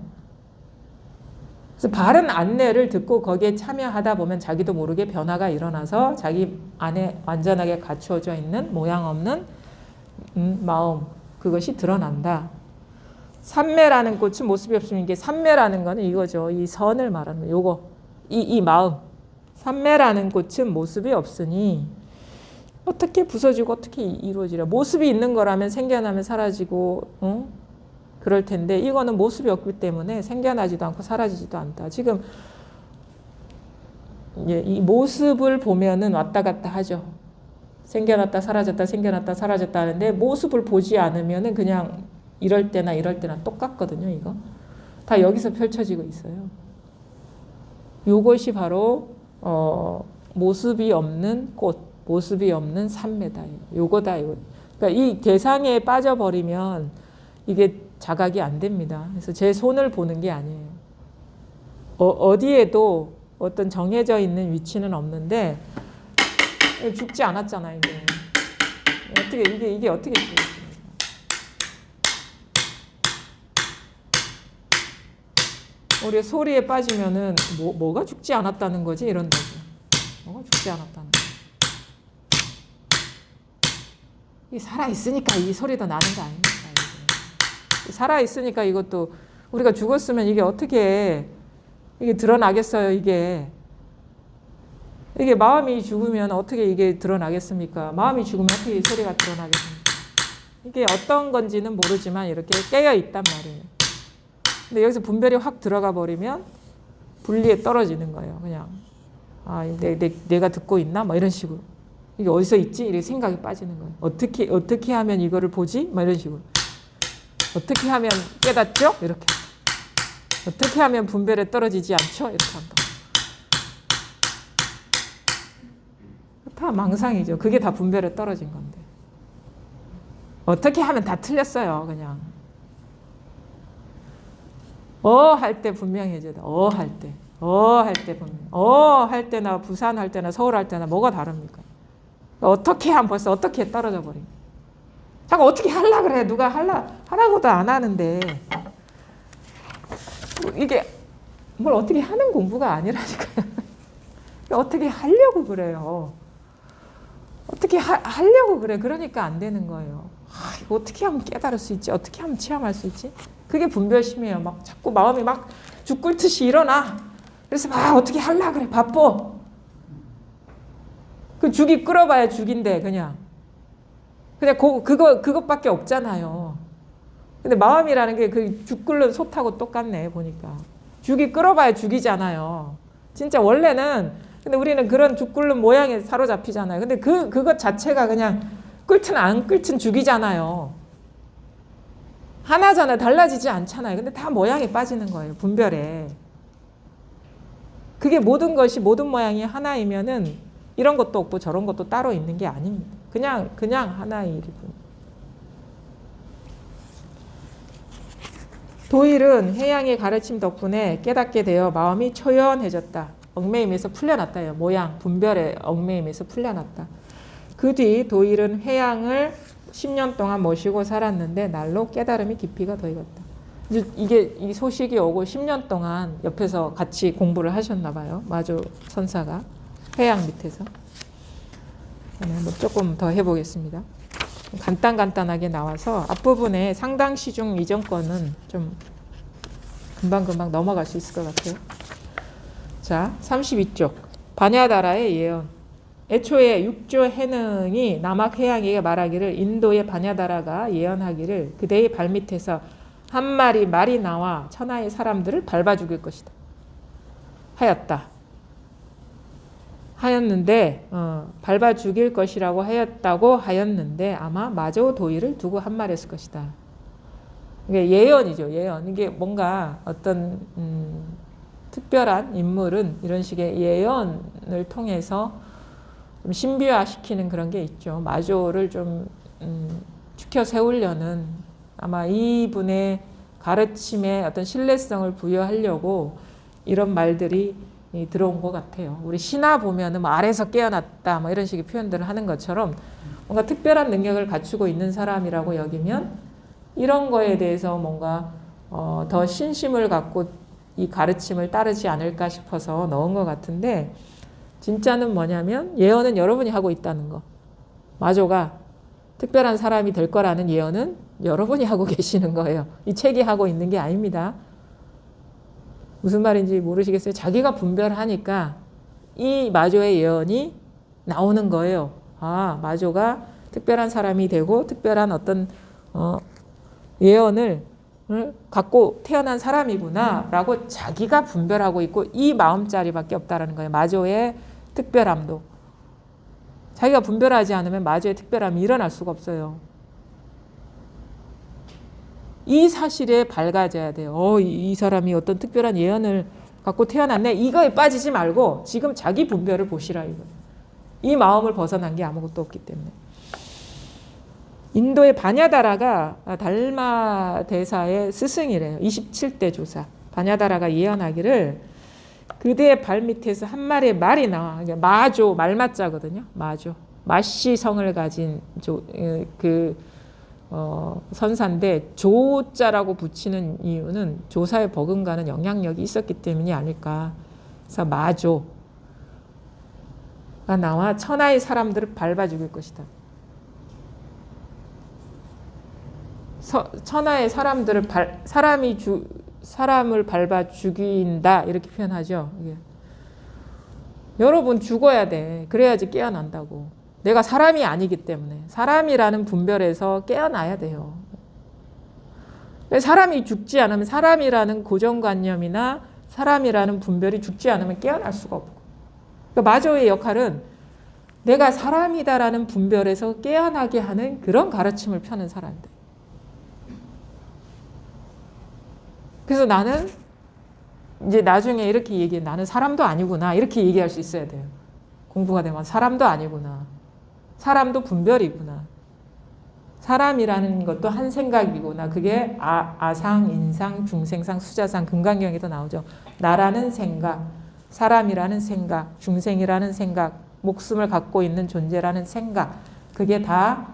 그래서 바른 안내를 듣고 거기에 참여하다 보면 자기도 모르게 변화가 일어나서 자기 안에 완전하게 갖추어져 있는 모양 없는 마음 그것이 드러난다. 삼매라는 꽃은 모습이 없으면 이게 삼매라는 거는 이거죠. 이 선을 말하는 거. 요거 이 마음. 삼매라는 꽃은 모습이 없으니 어떻게 부서지고 어떻게 이루어지려. 모습이 있는 거라면 생겨나면 사라지고 그럴 텐데 이거는 모습이 없기 때문에 생겨나지도 않고 사라지지도 않다. 지금 이 모습을 보면은 왔다 갔다 하죠. 생겨났다 사라졌다 생겨났다 사라졌다 하는데 모습을 보지 않으면은 그냥 이럴 때나 똑같거든요. 이거 다 여기서 펼쳐지고 있어요. 이것이 바로 모습이 없는 꽃. 모습이 없는 삼매다. 요거다. 이거. 그러니까 이 대상에 빠져버리면 이게 자각이 안 됩니다. 그래서 제 손을 보는 게 아니에요. 어디에도 어떤 정해져 있는 위치는 없는데 죽지 않았잖아요. 이게 어떻게 죽었습니까? 우리 소리에 빠지면은 뭐가 죽지 않았다는 거지 이런다고. 뭐가 죽지 않았다는 거. 살아 있으니까 이 소리도 나는 거 아닙니까? 살아 있으니까 이것도 우리가 죽었으면 이게 어떻게 이게 드러나겠어요? 이게 마음이 죽으면 어떻게 이게 드러나겠습니까? 마음이 죽으면 어떻게 이 소리가 드러나겠습니까? 이게 어떤 건지는 모르지만 이렇게 깨어 있단 말이에요. 근데 여기서 분별이 확 들어가 버리면 분리에 떨어지는 거예요. 그냥 내가 듣고 있나? 뭐 이런 식으로. 이게 어디서 있지? 이렇게 생각이 빠지는 거예요. 어떻게 하면 이거를 보지? 막 이런 식으로. 어떻게 하면 깨닫죠? 이렇게. 어떻게 하면 분별에 떨어지지 않죠? 이렇게 한다. 다 망상이죠. 그게 다 분별에 떨어진 건데. 어떻게 하면 다 틀렸어요. 그냥. 할 때 분명해져야 돼. 할 때. 할 때 분명. 할 때나 부산 할 때나 서울 할 때나 뭐가 다릅니까? 어떻게 하면 벌써 어떻게 떨어져 버린. 자꾸 어떻게 하려 그래. 누가 하라고도 안 하는데. 이게 뭘 어떻게 하는 공부가 아니라니까요. 어떻게 하려고 그래요. 어떻게 하려고 그래. 그러니까 안 되는 거예요. 이거 어떻게 하면 깨달을 수 있지? 어떻게 하면 체험할 수 있지? 그게 분별심이에요. 막 자꾸 마음이 막 죽 끓듯이 일어나. 그래서 막 어떻게 하려 그래. 바빠. 그 죽이 끓어봐야 죽인데 그냥 그것밖에 없잖아요. 근데 마음이라는 게 그 죽 끓는 솥하고 똑같네 보니까. 죽이 끓어봐야 죽이잖아요. 진짜 원래는. 근데 우리는 그런 죽 끓는 모양에 사로잡히잖아요. 근데 그것 자체가 그냥 끓든 안 끓든 죽이잖아요. 하나잖아요. 달라지지 않잖아요. 근데 다 모양에 빠지는 거예요. 분별에. 그게 모든 것이 모든 모양이 하나이면은 이런 것도 없고 저런 것도 따로 있는 게 아닙니다. 그냥 하나의 일뿐. 도일은 해양의 가르침 덕분에 깨닫게 되어 마음이 초연해졌다. 얽매임에서 풀려났다요. 모양, 분별의 얽매임에서 풀려났다. 그 뒤 도일은 해양을 10년 동안 모시고 살았는데 날로 깨달음이 깊이가 더해졌다. 이 소식이 오고 10년 동안 옆에서 같이 공부를 하셨나 봐요. 마조 선사가 해양 밑에서. 조금 더 해보겠습니다. 간단하게 나와서 앞부분에 상당 시중 이전 거는 좀 금방 넘어갈 수 있을 것 같아요. 자, 32쪽. 바냐다라의 예언. 애초에 육조 해능이 남악 해양에게 말하기를 인도의 바냐다라가 예언하기를 그대의 발밑에서 한 마리 말이 나와 천하의 사람들을 밟아 죽일 것이다. 하였는데 밟아 죽일 것이라고 하였는데 아마 마조 도일을 두고 한 말했을 것이다. 이게 예언이죠. 예언. 이게 뭔가 어떤 특별한 인물은 이런 식의 예언을 통해서 좀 신비화시키는 그런 게 있죠. 마조를 좀 축혀 세우려는 아마 이분의 가르침에 어떤 신뢰성을 부여하려고 이런 말들이 들어온 것 같아요. 우리 신화 보면은 뭐 아래서 깨어났다 뭐 이런 식의 표현들을 하는 것처럼 뭔가 특별한 능력을 갖추고 있는 사람이라고 여기면 이런 거에 대해서 뭔가 더 신심을 갖고 이 가르침을 따르지 않을까 싶어서 넣은 것 같은데 진짜는 뭐냐면 예언은 여러분이 하고 있다는 거. 마조가 특별한 사람이 될 거라는 예언은 여러분이 하고 계시는 거예요. 이 책이 하고 있는 게 아닙니다. 무슨 말인지 모르시겠어요? 자기가 분별하니까 이 마조의 예언이 나오는 거예요. 아, 마조가 특별한 사람이 되고 특별한 어떤 예언을 갖고 태어난 사람이구나 라고 자기가 분별하고 있고 이 마음자리밖에 없다라는 거예요. 마조의 특별함도. 자기가 분별하지 않으면 마조의 특별함이 일어날 수가 없어요. 이 사실에 밝아져야 돼요. 이 사람이 어떤 특별한 예언을 갖고 태어났네. 이거에 빠지지 말고 지금 자기 분별을 보시라 이거. 이 마음을 벗어난 게 아무것도 없기 때문에. 인도의 바냐다라가 달마 대사의 스승이래요. 27대 조사. 바냐다라가 예언하기를 그대의 발밑에서 한 마리의 말이 나와. 마조, 말마자거든요. 마조. 마씨 성을 가진 선사인데 조자라고 붙이는 이유는 조사에 버금가는 영향력이 있었기 때문이 아닐까. 그래서 마조가 나와 천하의 사람들을 밟아 죽일 것이다. 천하의 사람들을 사람을 밟아 죽인다 이렇게 표현하죠. 이게. 여러분 죽어야 돼. 그래야지 깨어난다고. 내가 사람이 아니기 때문에 사람이라는 분별에서 깨어나야 돼요. 사람이 죽지 않으면 사람이라는 고정관념이나 사람이라는 분별이 죽지 않으면 깨어날 수가 없고. 그러니까 마조의 역할은 내가 사람이다라는 분별에서 깨어나게 하는 그런 가르침을 펴는 사람들. 그래서 나는 이제 나중에 이렇게 얘기해. 나는 사람도 아니구나. 이렇게 얘기할 수 있어야 돼요. 공부가 되면 사람도 아니구나. 사람도 분별이구나. 사람이라는 것도 한 생각이구나. 그게 아상, 인상, 중생상, 수자상, 금강경에도 나오죠. 나라는 생각, 사람이라는 생각, 중생이라는 생각, 목숨을 갖고 있는 존재라는 생각. 그게 다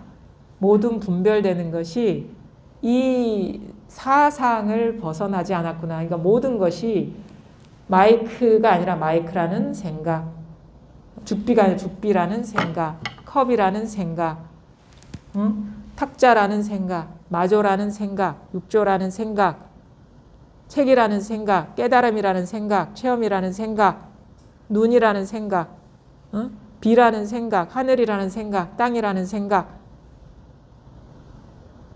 모든 분별되는 것이 이 사상을 벗어나지 않았구나. 그러니까 모든 것이 마이크가 아니라 마이크라는 생각, 죽비가 아니라 죽비라는 생각, 컵이라는 생각, 탁자라는 생각, 마조라는 생각, 육조라는 생각, 책이라는 생각, 깨달음이라는 생각, 체험이라는 생각, 눈이라는 생각, 비라는 생각, 하늘이라는 생각, 땅이라는 생각,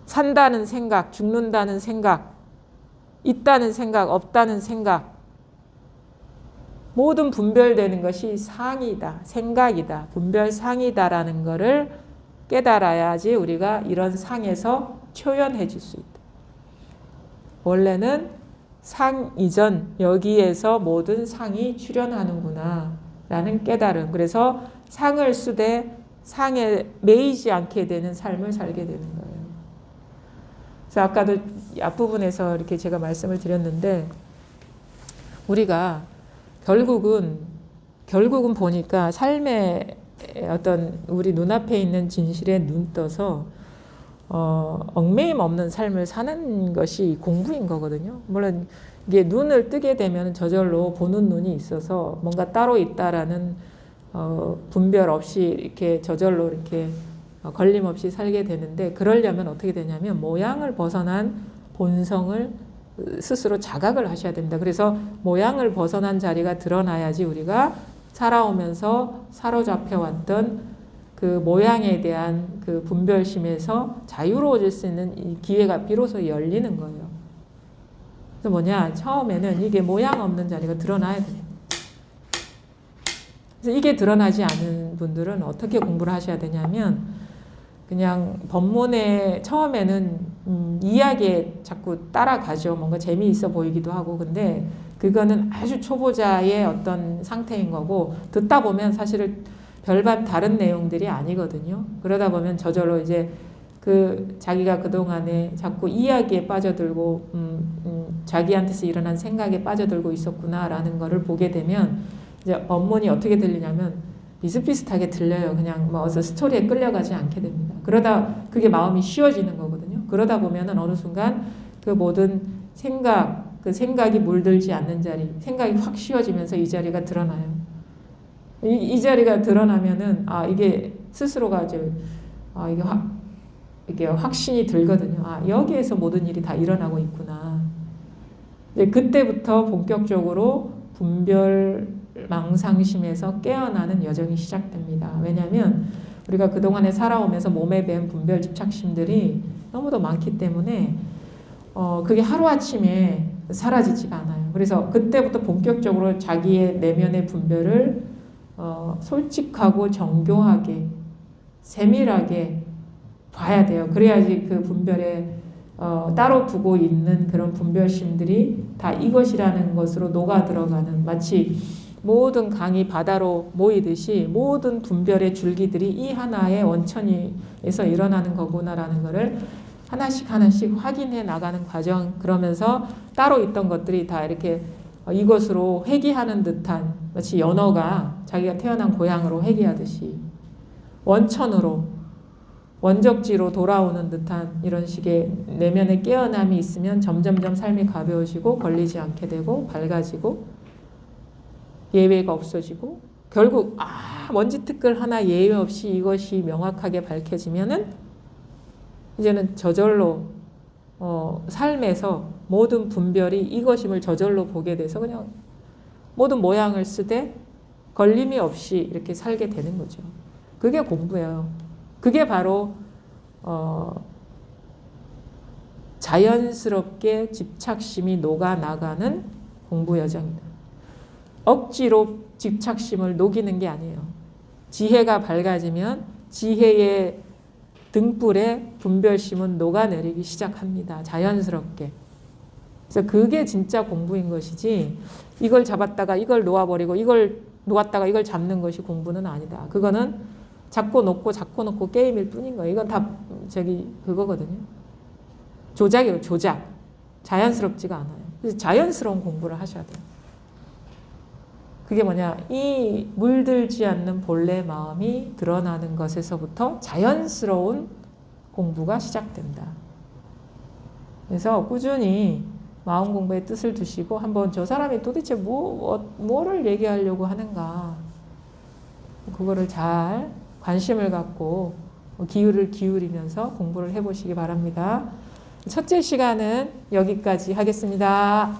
산다는 생각, 죽는다는 생각, 있다는 생각, 없다는 생각, 모든 분별되는 것이 상이다, 생각이다, 분별상이다라는 것을 깨달아야지 우리가 이런 상에서 초연해질 수 있다. 원래는 상 이전 여기에서 모든 상이 출현하는구나 라는 깨달음. 그래서 상을 쓰되 상에 매이지 않게 되는 삶을 살게 되는 거예요. 그래서 아까도 앞부분에서 이렇게 제가 말씀을 드렸는데 우리가 결국은 보니까 삶의 어떤 우리 눈앞에 있는 진실에 눈 떠서 얽매임 없는 삶을 사는 것이 공부인 거거든요. 물론 이게 눈을 뜨게 되면 저절로 보는 눈이 있어서 뭔가 따로 있다라는 분별 없이 이렇게 저절로 이렇게 걸림 없이 살게 되는데 그러려면 어떻게 되냐면 모양을 벗어난 본성을 스스로 자각을 하셔야 됩니다. 그래서 모양을 벗어난 자리가 드러나야지 우리가 살아오면서 사로잡혀 왔던 그 모양에 대한 그 분별심에서 자유로워질 수 있는 이 기회가 비로소 열리는 거예요. 그래서 뭐냐? 처음에는 이게 모양 없는 자리가 드러나야 돼요. 그래서 이게 드러나지 않은 분들은 어떻게 공부를 하셔야 되냐면 그냥 법문에 처음에는 이야기에 자꾸 따라가죠. 뭔가 재미있어 보이기도 하고. 근데 그거는 아주 초보자의 어떤 상태인 거고 듣다 보면 사실은 별반 다른 내용들이 아니거든요. 그러다 보면 저절로 이제 그 자기가 그동안에 자꾸 이야기에 빠져들고 자기한테서 일어난 생각에 빠져들고 있었구나라는 거를 보게 되면 이제 법문이 어떻게 들리냐면 비슷비슷하게 들려요. 그냥 뭐 어서 스토리에 끌려가지 않게 됩니다. 그러다 그게 마음이 쉬워지는 거거든요. 그러다 보면은 어느 순간 그 모든 생각, 그 생각이 물들지 않는 자리, 생각이 확 쉬워지면서 이 자리가 드러나요. 이 자리가 드러나면은 이게 스스로가 이제 이게 확신이 들거든요. 여기에서 모든 일이 다 일어나고 있구나. 이제 그때부터 본격적으로 분별 망상심에서 깨어나는 여정이 시작됩니다. 왜냐하면 우리가 그동안에 살아오면서 몸에 밴 분별 집착심들이 너무도 많기 때문에 그게 하루아침에 사라지지가 않아요. 그래서 그때부터 본격적으로 자기의 내면의 분별을 솔직하고 정교하게 세밀하게 봐야 돼요. 그래야지 그 분별에 따로 두고 있는 그런 분별심들이 다 이것이라는 것으로 녹아 들어가는 마치 모든 강이 바다로 모이듯이 모든 분별의 줄기들이 이 하나의 원천에서 일어나는 거구나라는 것을 하나씩 확인해 나가는 과정. 그러면서 따로 있던 것들이 다 이렇게 이것으로 회귀하는 듯한 마치 연어가 자기가 태어난 고향으로 회귀하듯이 원천으로 원적지로 돌아오는 듯한 이런 식의 내면의 깨어남이 있으면 점점점 삶이 가벼워지고 걸리지 않게 되고 밝아지고 예외가 없어지고 결국 먼지티끌 하나 예외 없이 이것이 명확하게 밝혀지면은 이제는 저절로 삶에서 모든 분별이 이것임을 저절로 보게 돼서 그냥 모든 모양을 쓰되 걸림이 없이 이렇게 살게 되는 거죠. 그게 공부예요. 그게 바로 자연스럽게 집착심이 녹아나가는 공부 여정이다. 억지로 집착심을 녹이는 게 아니에요. 지혜가 밝아지면 지혜의 등불에 분별심은 녹아내리기 시작합니다. 자연스럽게. 그래서 그게 진짜 공부인 것이지 이걸 잡았다가 이걸 놓아버리고 이걸 놓았다가 이걸 잡는 것이 공부는 아니다. 그거는 잡고 놓고 게임일 뿐인 거예요. 이건 다 그거거든요. 조작이에요. 조작. 자연스럽지가 않아요. 그래서 자연스러운 공부를 하셔야 돼요. 그게 뭐냐? 이 물들지 않는 본래 마음이 드러나는 것에서부터 자연스러운 공부가 시작된다. 그래서 꾸준히 마음 공부의 뜻을 두시고 한번 저 사람이 도대체 뭐를 얘기하려고 하는가 그거를 잘 관심을 갖고 기울이면서 공부를 해보시기 바랍니다. 첫째 시간은 여기까지 하겠습니다.